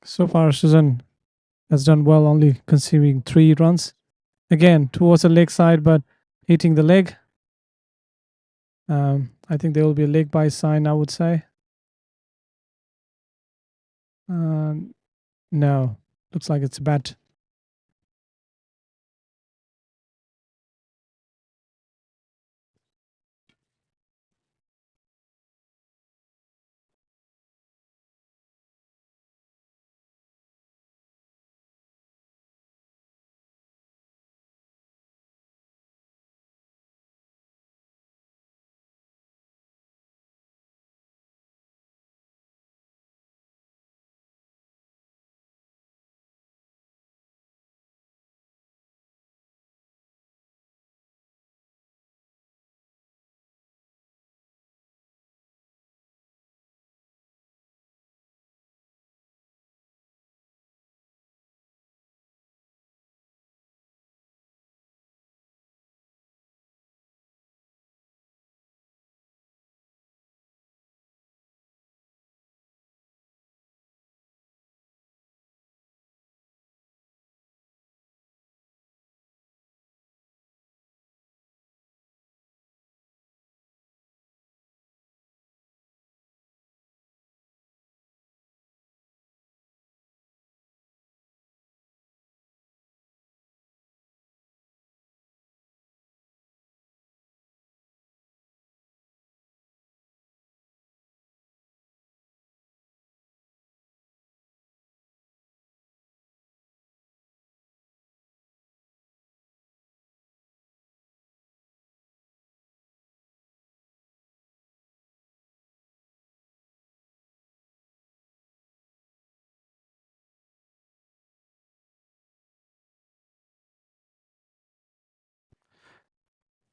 So far, Susan has done well, only conceding 3 runs. Again, towards the leg side, but hitting the leg. I think there will be a leg by sign, I would say. No, looks like it's a bat.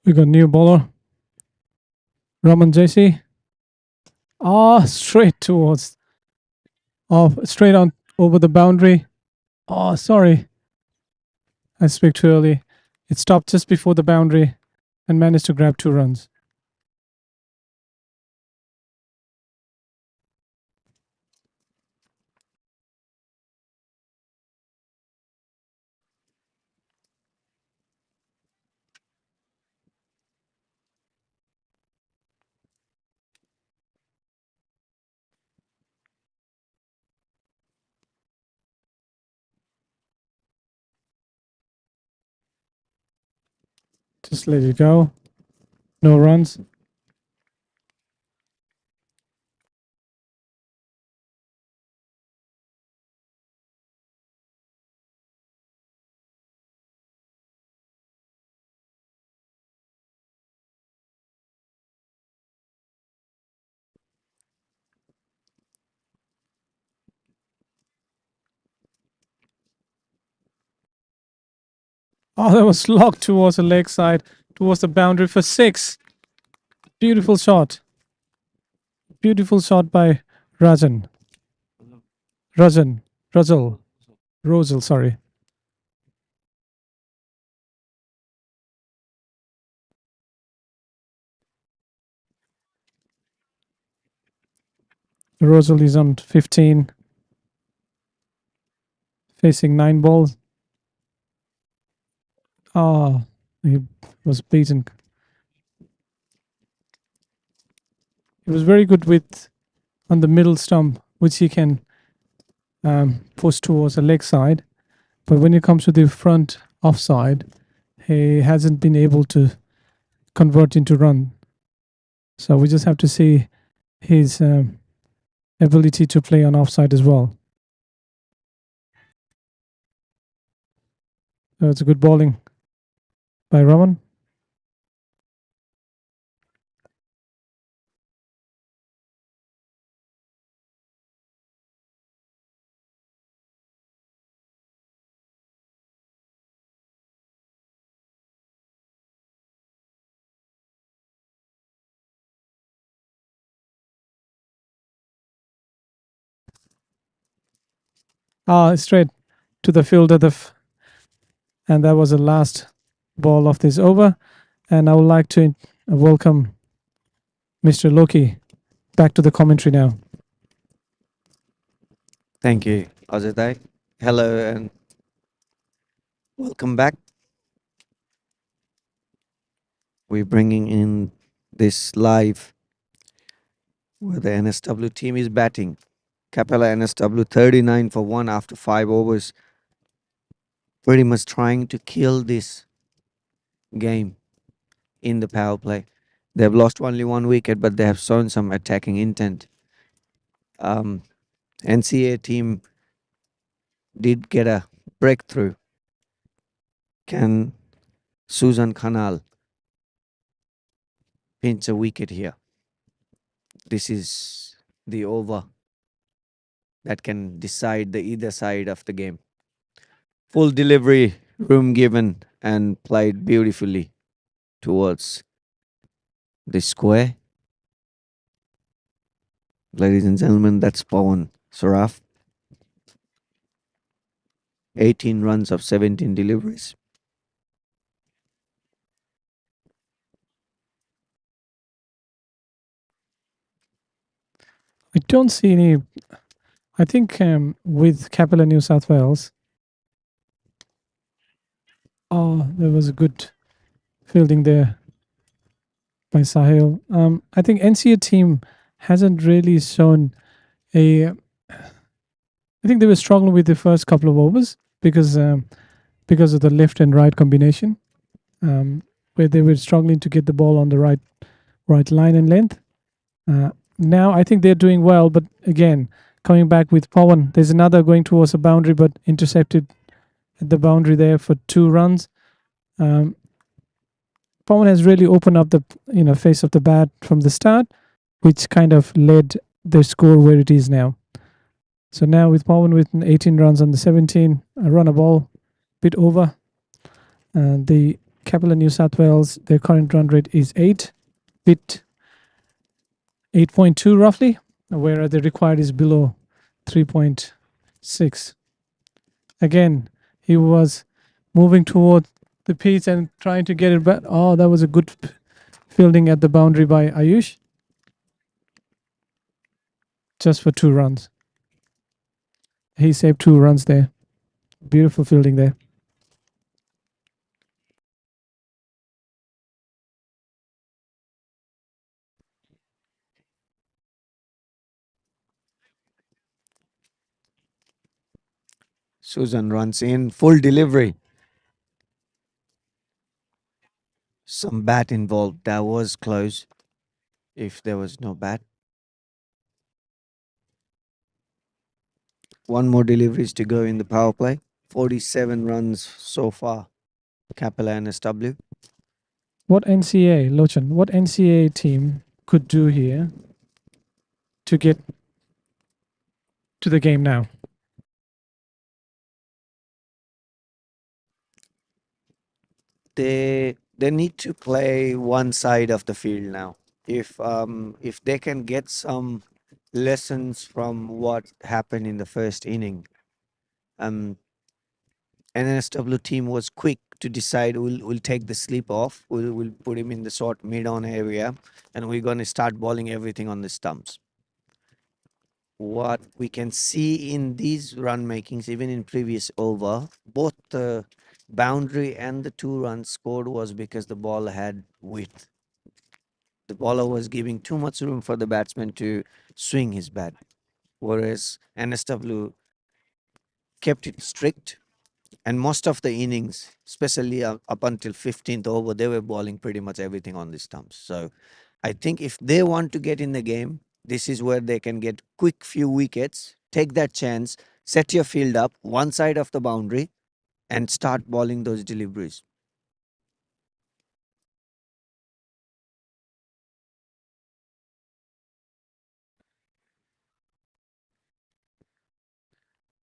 We got new bowler, Raman JC. Straight towards. Straight on over the boundary. Oh, sorry. I spoke too early. It stopped just before the boundary and managed to grab 2 runs. Just let it go. No runs. Oh, that was locked towards the leg side, towards the boundary for 6. Beautiful shot. Beautiful shot by Rajan. Rajan. Rosal. Rosal, sorry. Rosal is on 15, facing 9 balls. Oh, he was beaten. He was very good with on the middle stump, which he can push towards the leg side. But when it comes to the front offside, he hasn't been able to convert into run. So we just have to see his ability to play on offside as well. So it's a good bowling by Raman. Straight to the fielder, and that was the last ball of this over. And I would like to welcome Mr. Loki back to the commentary now. Thank you, Azitai. Hello and welcome back. We're bringing in this live where the NSW team is batting. Capella NSW 39 for 1 after 5 overs. Pretty much trying to kill this game in the power play. They've lost only 1 wicket, but they have shown some attacking intent. NCAA team did get a breakthrough. Can Susan Khanal pinch a wicket here? This is the over that can decide the either side of the game. Full delivery, room given, and played beautifully towards the square. Ladies and gentlemen, that's Pawan Saraf. 18 runs of 17 deliveries. I don't see any. I think with Capella New South Wales, there was a good fielding there by Sahil. I think NCA team hasn't really shown a. I think they were struggling with the first couple of overs because of the left and right combination, where they were struggling to get the ball on the right line and length. Now I think they're doing well, but again, coming back with Pawan, there's another going towards a boundary, but intercepted at the boundary there for 2 runs. Pawan has really opened up the face of the bat from the start, which kind of led the score where it is now. So now with Pawan with 18 runs on the 17, a run a ball, bit over. The Capella New South Wales, their current run rate is 8.2 roughly, whereas the required is below 3.5. 6. Again, he was moving toward the pitch and trying to get it back. Oh, that was a good fielding at the boundary by Ayush. Just for 2 runs. He saved 2 runs there. Beautiful fielding there. Susan runs in, full delivery. Some bat involved. That was close if there was no bat. One more deliveries to go in the power play. 47 runs so far. Capella NSW. What NCAA, Lochan, what NCAA team could do here to get to the game now? They need to play one side of the field now. If they can get some lessons from what happened in the first inning, NSW team was quick to decide we'll take the slip off, we'll put him in the short mid on area, and we're going to start bowling everything on the stumps. What we can see in these run makings, even in previous over, both the boundary and the 2 runs scored was because the ball had width. The bowler was giving too much room for the batsman to swing his bat, whereas NSW kept it strict. And most of the innings, especially up until 15th over, they were bowling pretty much everything on the stumps. So I think if they want to get in the game, this is where they can get quick few wickets, take that chance, set your field up one side of the boundary, and start bowling those deliveries.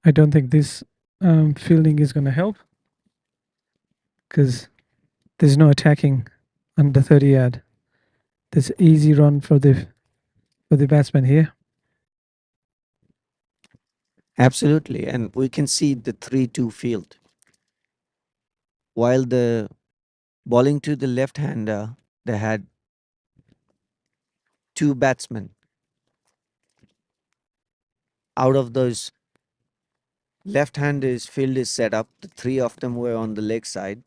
I don't think this fielding is going to help because there's no attacking under 30 yard. There's easy run for the batsman here. Absolutely. And we can see the 3-2 field. While the bowling to the left hander, they had 2 batsmen. Out of those left-handers field is set up, the 3 of them were on the leg side.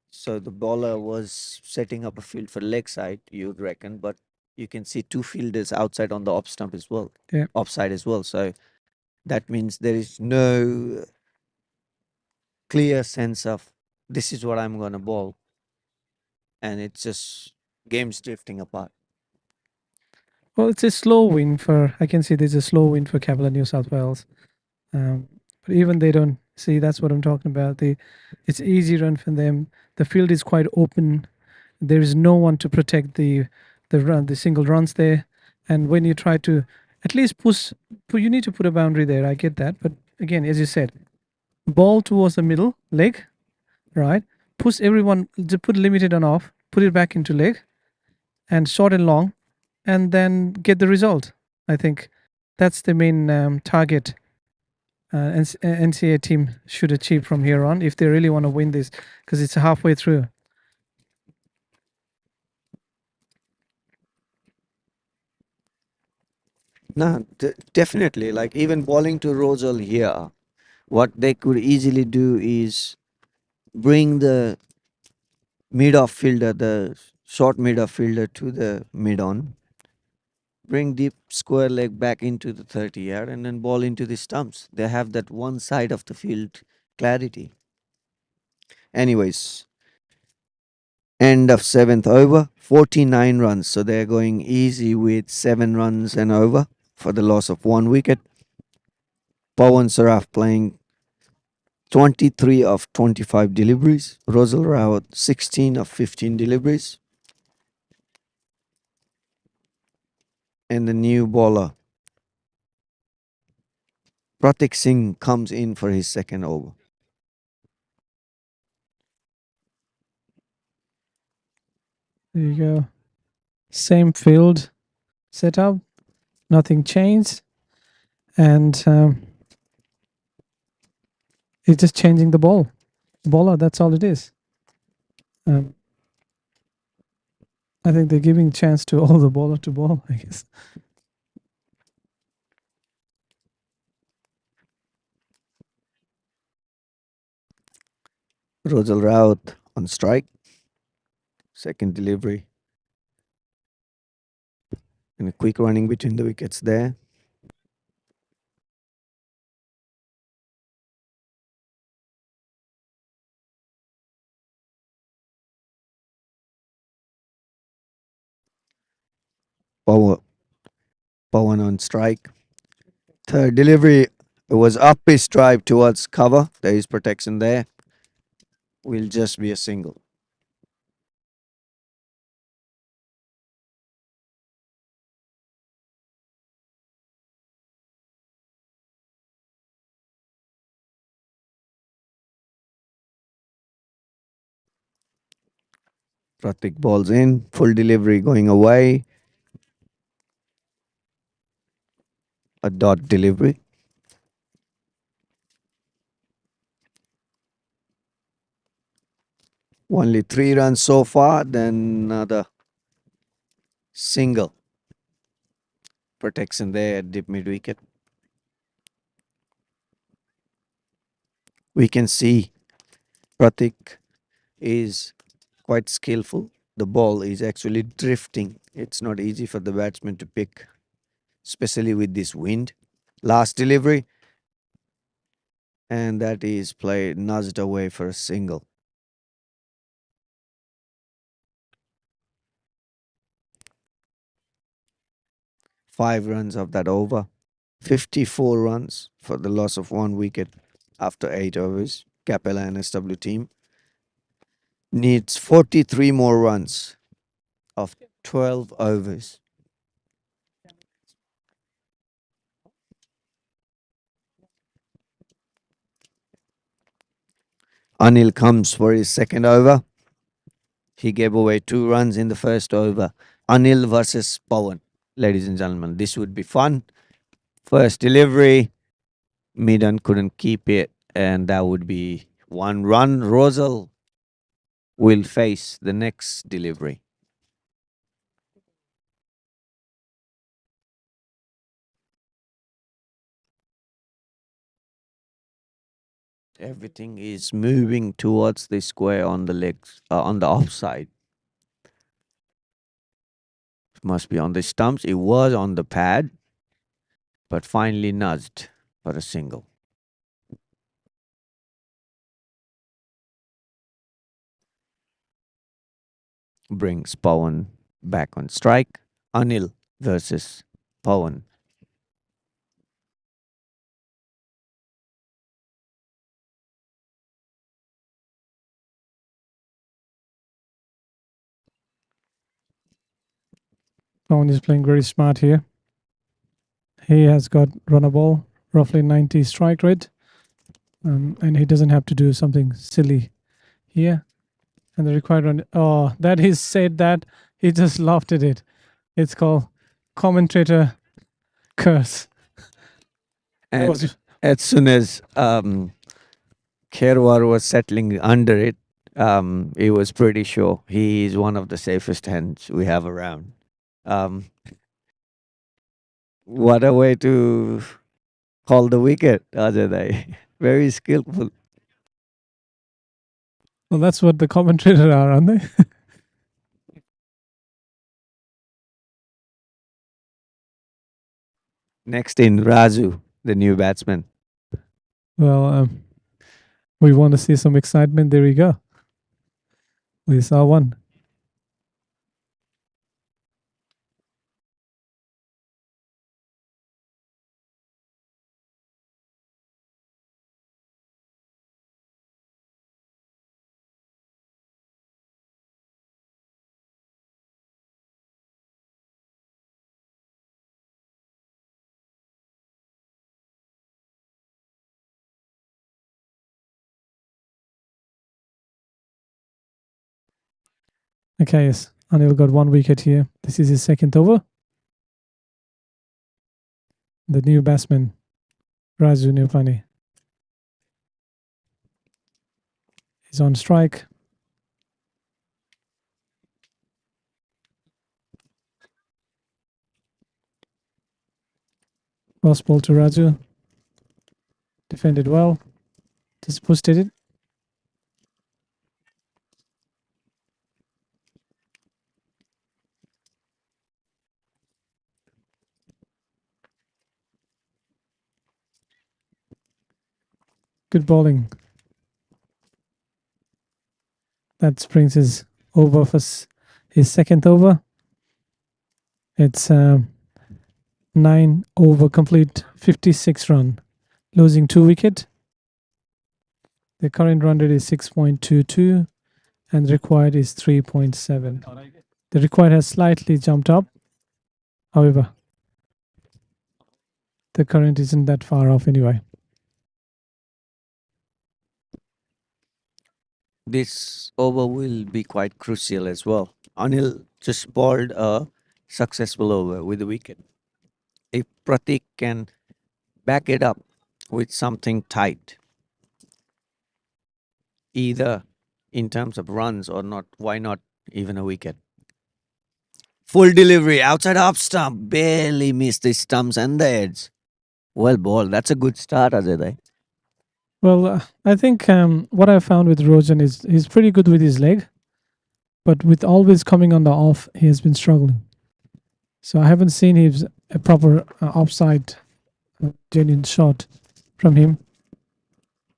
So the bowler was setting up a field for leg side, you'd reckon, but you can see 2 fielders outside on the off stump as well, Yeah. offside as well. So that means there is no clear sense of this is what I'm going to bowl, and it's just games drifting apart. Well, it's a slow win for. I can see there's a slow win for CAPELLA New South Wales, but even they don't see. That's what I'm talking about. It's easy run for them. The field is quite open. There is no one to protect the single runs there. And when you try to at least you need to put a boundary there. I get that, but again, as you said, ball towards the middle leg, right? Push everyone to put limited on off. Put it back into leg, and short and long, and then get the result. I think that's the main target NCAA team should achieve from here on if they really want to win this, because it's halfway through. No, definitely. Like even bowling to Rosal here, what they could easily do is bring the mid-off fielder, the short mid-off fielder to the mid-on, bring deep square leg back into the 30 yard, and then ball into the stumps. They have that one side of the field clarity. Anyways, end of 7th over, 49 runs. So they're going easy with 7 runs and over for the loss of 1 wicket. Pawan Saraf playing 23 of 25 deliveries. Rosal Rawat 16 of 15 deliveries. And the new bowler, Pratik Singh, comes in for his second over. There you go. Same field setup, nothing changed, and He's just changing the ball. Bowler, that's all it is. Um, I think they're giving chance to all the bowler to bowl, I guess. Rosal Raut on strike. Second delivery. And a quick running between the wickets there. Pawan on strike. Third delivery, it was up his drive towards cover. There is protection there. Will just be a single. Pratik balls in. Full delivery going away. A dot delivery. Only 3 runs so far. Then another single. Protection there at deep mid wicket. We can see Pratik is quite skillful. The ball is actually drifting. It's not easy for the batsman to pick, especially with this wind. Last delivery, and that is played nudged away for a single. Five runs of that over. 54 runs for the loss of 1 wicket after 8 overs. Capella NSW team needs 43 more runs of 12 overs. Anil comes for his second over. He gave away 2 runs in the first over. Anil versus Pawan. Ladies and gentlemen, this would be fun. First delivery, Midan couldn't keep it, and that would be 1 run. Rosal will face the next delivery. Everything is moving towards the square on the legs, on the offside. It must be on the stumps. It was on the pad, but finally nudged for a single. Brings Pawan back on strike. Anil versus Pawan. Pawan is playing very smart here. He has got run a ball, roughly 90 strike rate, and he doesn't have to do something silly here. And the required run, oh, that he said that, he just laughed at it. It's called commentator curse. And as soon as Kherwar was settling under it, he was pretty sure he is one of the safest hands we have around. What a way to call the wicket, Ajay. Very skillful. Well, that's what the commentator are, aren't they? Next in Raju, the new batsman. Well, we want to see some excitement. There we go. We saw one. Okay, yes. Anil got 1 wicket here. This is his second over. The new batsman, Raju Nirpani. is on strike. Cross ball to Raju. Defended well. Just posted it. Good bowling. That brings his over for his second over. It's 9 over complete, 56 run, losing 2 wicket. The current run rate is 6.22 and the required is 3.7. The required has slightly jumped up. However, the current isn't that far off anyway. This over will be quite crucial as well. Anil just bowled a successful over with a wicket. If Pratik can back it up with something tight, either in terms of runs or not, why not even a wicket? Full delivery outside off stump, barely missed the stumps and the edge. Well bowled. That's a good start, Ajay. Well, I think what I found with Rojan is he's pretty good with his leg, but with always coming on the off, he has been struggling. So I haven't seen his a proper offside genuine shot from him.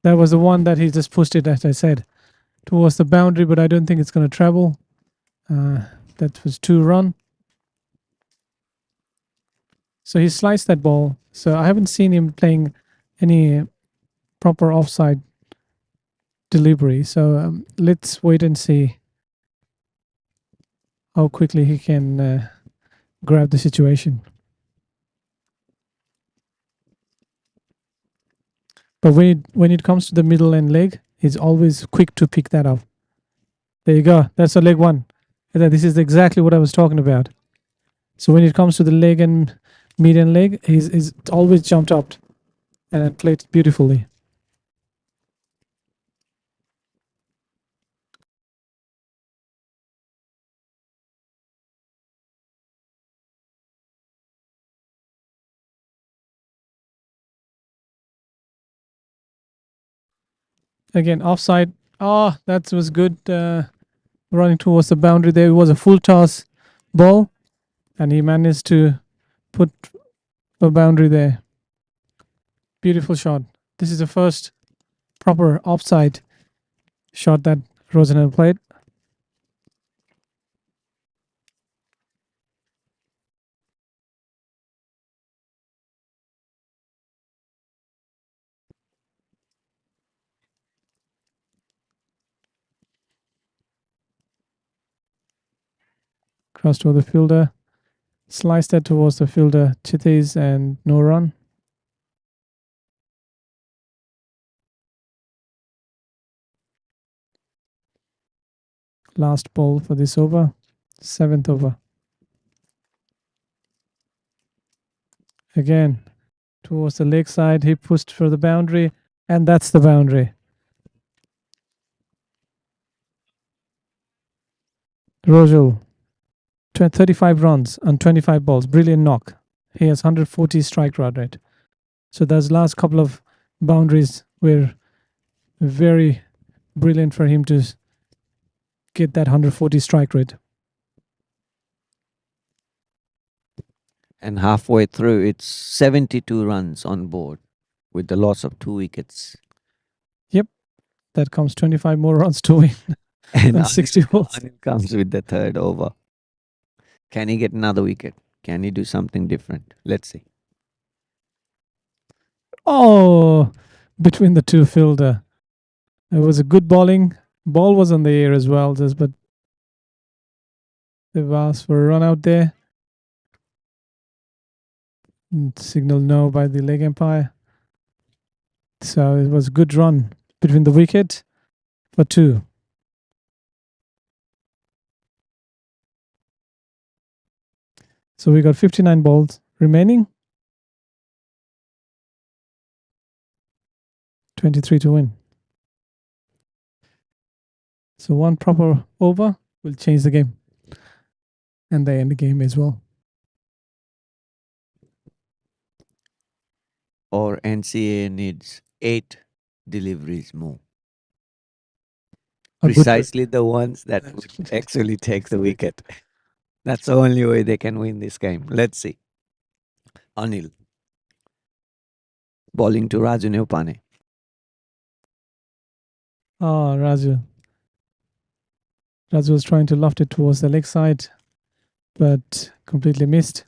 That was the one that he just pushed it, as I said, towards the boundary, but I don't think it's going to travel. That was 2 run. So he sliced that ball. So I haven't seen him playing any proper offside delivery. So let's wait and see how quickly he can grab the situation. But when it comes to the middle and leg, he's always quick to pick that up. There you go. That's a leg one. This is exactly what I was talking about. So when it comes to the leg and median leg, he's always jumped up and played beautifully. Again, offside. Oh, that was good. Running towards the boundary there. It was a full toss ball, and he managed to put a boundary there. Beautiful shot. This is the first proper offside shot that Rosen played. Cross to the fielder. Sliced that towards the fielder, Chittis, and no run. Last ball for this over, 7th over. Again, towards the leg side, he pushed for the boundary, and that's the boundary. Rojal, 35 runs on 25 balls, brilliant knock. He has 140 strike rate. So those last couple of boundaries were very brilliant for him to get that 140 strike rate. And halfway through, it's 72 runs on board with the loss of 2 wickets. Yep, that comes 25 more runs to win. And 60 balls. Anil comes with the 3rd over. Can he get another wicket? Can he do something different? Let's see. Oh, between the two fielder. It was a good bowling. Ball was on the air as well, but they've asked for a run out there. Signal no by the leg umpire. So it was a good run between the wicket for 2. So we got 59 balls remaining. 23 to win. So one proper over will change the game and they end the game as well. Or NCAA needs 8 deliveries more. A good Precisely the ones that would actually take the wicket. That's the only way they can win this game. Let's see. Anil bowling to Raju Neupane. Oh, Raju. Raju was trying to loft it towards the leg side, but completely missed.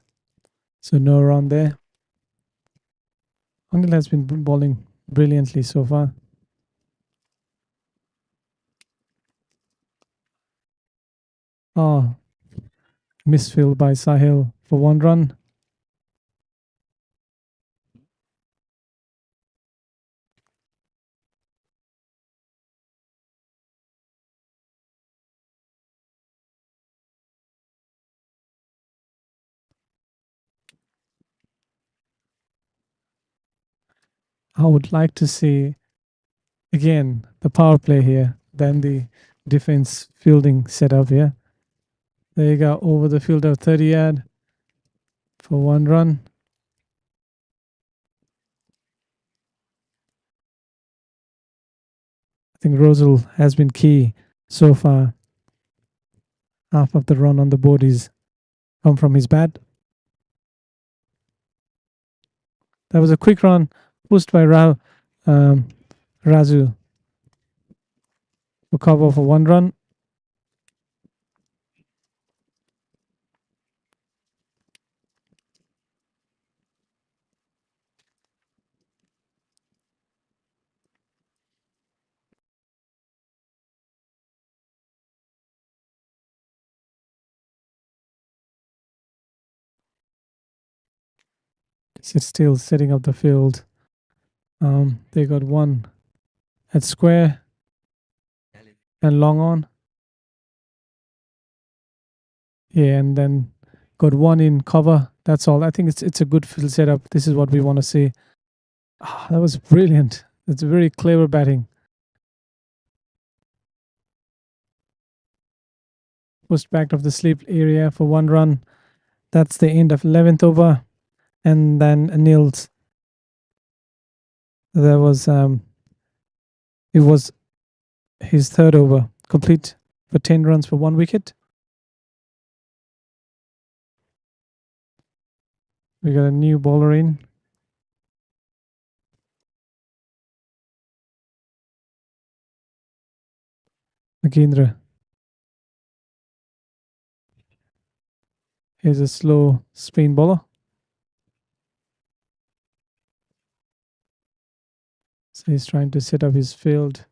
So no run there. Anil has been bowling brilliantly so far. Oh, misfield by Sahil for one run. I would like to see again the power play here, then the defense fielding setup here. There you go, over the fielder 30 yard for one run. I think Rosal has been key so far. Half of the run on the board is come from his bat. That was a quick run pushed by Razu for cover for one run. Sit still, setting up the field. They got one at square and long on. Yeah, and then got one in cover. That's all. I think it's a good field setup. This is what we want to see. Ah, that was brilliant. It's very clever batting. Pushed back of the slip area for one run. That's the end of 11th over. And then Anil's. There was it was his third over, complete for 10 runs for one wicket. We got a new bowler in. Magendra. Here's a slow spin bowler. So he's trying to set up his field.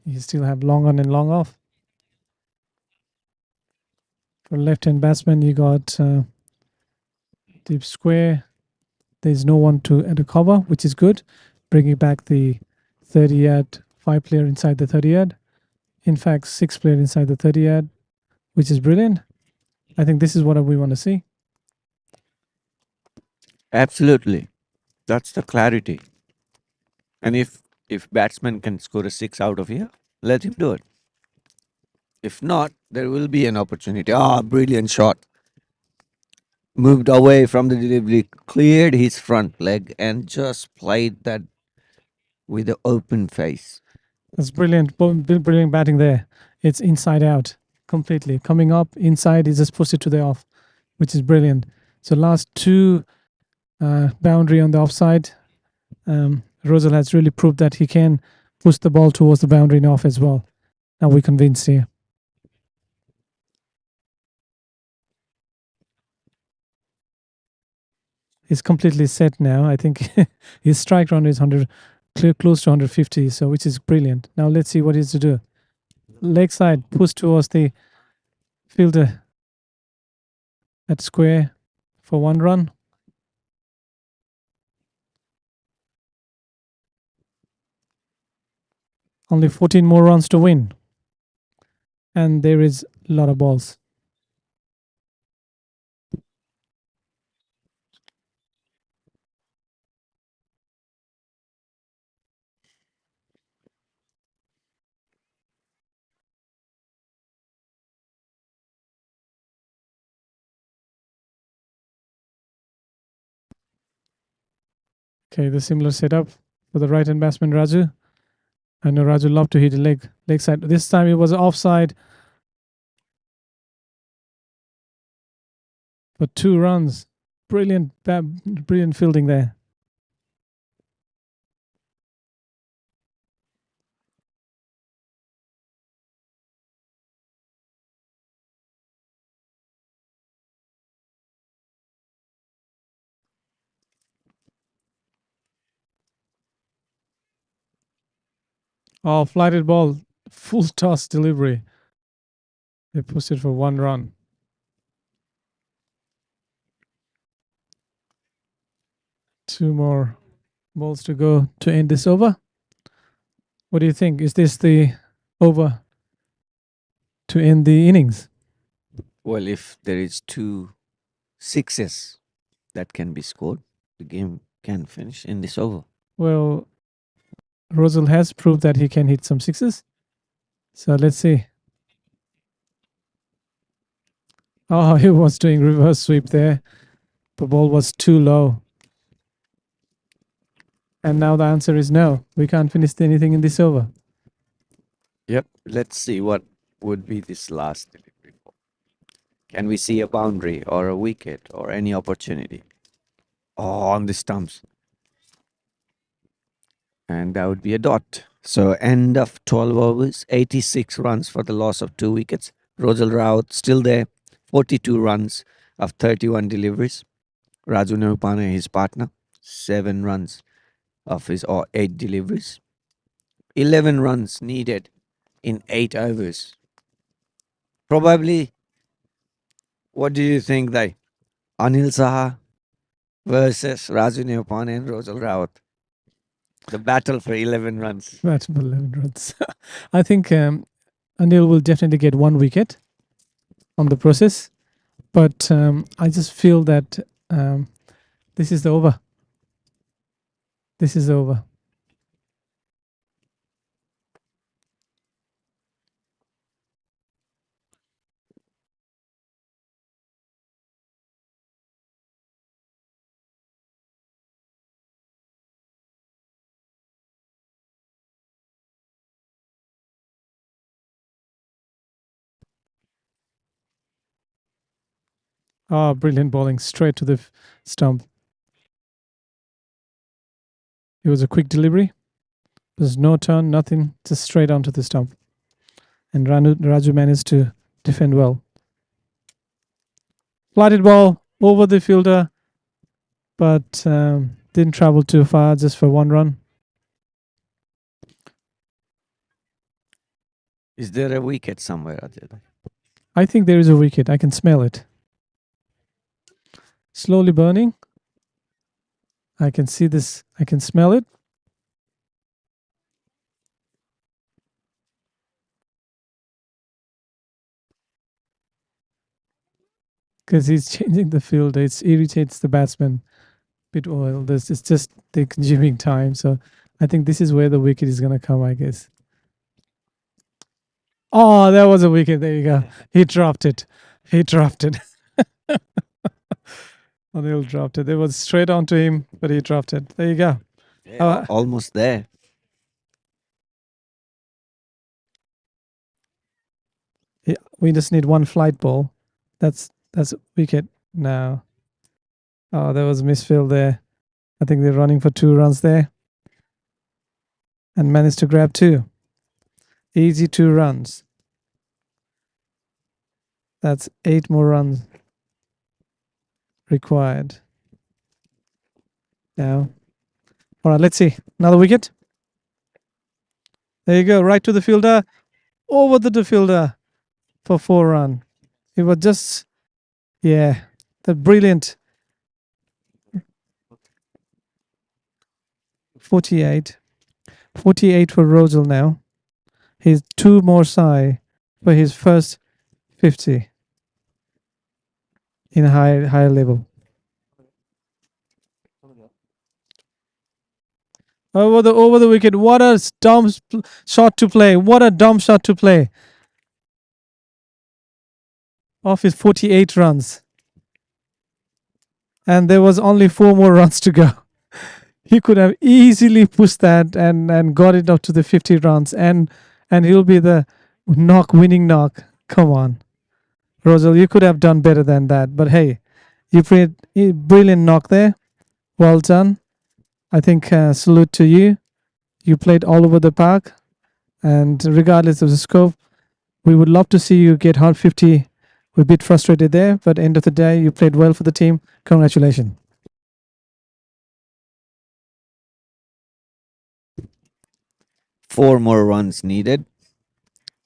He still have long on and long off. For left-hand batsman, you got deep square. There's no one to enter cover, which is good. Bringing back the 30 yard, 5 player inside the 30 yard. In fact, 6 player inside the 30 yard, which is brilliant. I think this is what we want to see. Absolutely. That's the clarity. And if batsman can score a 6 out of here, let him do it. If not, there will be an opportunity. Ah, brilliant shot. Moved away from the delivery, cleared his front leg, and just played that with the open face. That's brilliant. Brilliant batting there. It's inside out completely. Coming up inside, he just pushed it to the off, which is brilliant. So last two boundary on the offside. Rosal has really proved that he can push the ball towards the boundary and off as well. Now we're convinced here. He's completely set now. I think his strike run is 100, close to 150, so which is brilliant. Now let's see what he's to do. Leg side, push towards the fielder at square for one run. Only 14 more runs to win. And there is a lot of balls. Okay, the similar setup for the right hand batsman Raju. I know Raju loved to hit a leg side. This time it was offside for 2 runs. Brilliant fielding there. Oh, flighted ball, full toss delivery. They pushed it for 1 run. 2 more balls to go to end this over. What do you think? Is this the over to end the innings? Well, if there is 2 sixes that can be scored, the game can finish in this over. Well, Rosal has proved that he can hit some sixes. So let's see. Oh, he was doing reverse sweep there. The ball was too low. And now the answer is no. We can't finish anything in this over. Yep. Let's see what would be this last delivery. Can we see a boundary or a wicket or any opportunity? Oh, on the stumps. And that would be a dot. So end of 12 overs, 86 runs for the loss of 2 wickets. Rosal Raut still there, 42 runs of 31 deliveries. Raju Nerupane, his partner, 7 runs of his 8 deliveries. 11 runs needed in 8 overs. Probably, what do you think, Dai? Anil Saha versus Raju Nerupane and Rosal Raut. The battle for 11 runs. That's 11 runs. I think Anil will definitely get 1 wicket on the process. But I just feel that this is the over. This is the over. Ah, brilliant bowling straight to the stump. It was a quick delivery. There's no turn, nothing, just straight onto the stump. And Raju managed to defend well. Flighted ball over the fielder, but didn't travel too far, just for 1 run. Is there a wicket somewhere, Ajay? I think there is a wicket. I can smell it. Slowly burning. I can see this. I can smell it. Because he's changing the field. It irritates the batsman. Bit oil. This is just the consuming time. So I think this is where the wicket is going to come, I guess. Oh, there was a wicket. There you go. He dropped it. He dropped it. Anil dropped it. It was straight onto him, but he dropped it. There you go. Yeah, almost there. We just need 1 flight ball. That's wicket now. Oh, there was a misfield there. I think they're running for 2 runs there. And managed to grab 2. Easy 2 runs. That's 8 more runs required. Now. All right, let's see. Another wicket. There you go. Right to the fielder. Over the fielder for 4 run. It was just, yeah, the brilliant 48. 48 for Rosal now. He's 2 more shy for his first 50 in a higher level. Over the wicket. What a dumb shot to play. What a dumb shot to play. Off his 48 runs. And there was only 4 more runs to go. he could have easily pushed that and got it up to the 50 runs, and he'll be the winning knock. Come on, Rosal, you could have done better than that. But hey, you played a brilliant knock there. Well done. I think salute to you. You played all over the park, and regardless of the scope, we would love to see you get 150. We're a bit frustrated there, but end of the day, you played well for the team. Congratulations. 4 more runs needed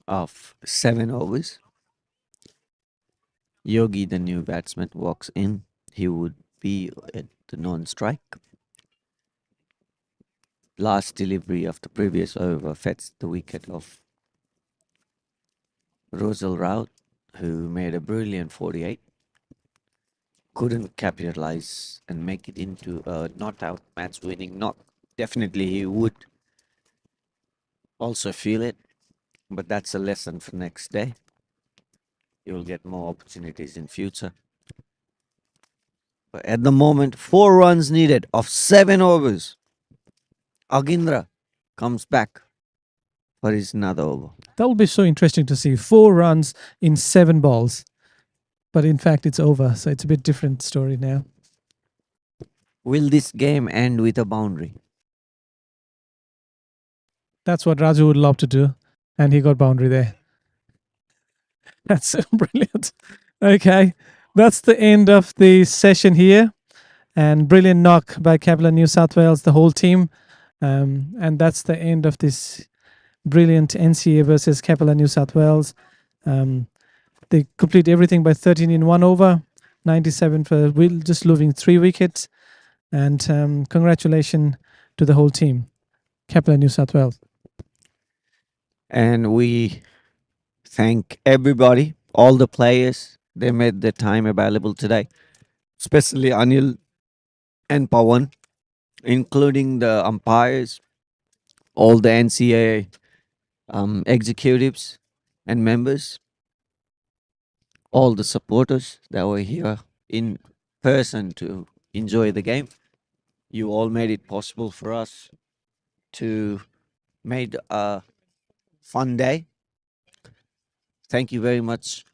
of 7 overs. Yogi, the new batsman, walks in. He would be at the non-strike. Last delivery of the previous over fetched the wicket of Rosal Raut, who made a brilliant 48. Couldn't capitalize and make it into a not out match winning knock. Definitely he would also feel it, but that's a lesson for next day. You will get more opportunities in future. But at the moment, 4 runs needed of 7 overs. Agindra comes back for his another over. That will be so interesting to see. 4 runs in 7 balls. But in fact, it's over. So it's a bit different story now. Will this game end with a boundary? That's what Raju would love to do. And he got boundary there. That's so brilliant. Okay. That's the end of the session here. And brilliant knock by CAPELLA New South Wales, the whole team. And that's the end of this brilliant NCAA versus CAPELLA New South Wales. They complete everything by 13 in 1 over, 97 for Will, just losing 3 wickets. And congratulations to the whole team, CAPELLA New South Wales. And we thank everybody, all the players. They made their time available today, especially Anil and Pawan, including the umpires, all the NCAA executives and members, all the supporters that were here in person to enjoy the game. You all made it possible for us to make a fun day. Thank you very much.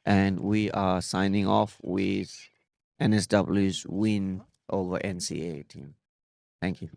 And we are signing off with NSW's win over NCAA team. Thank you.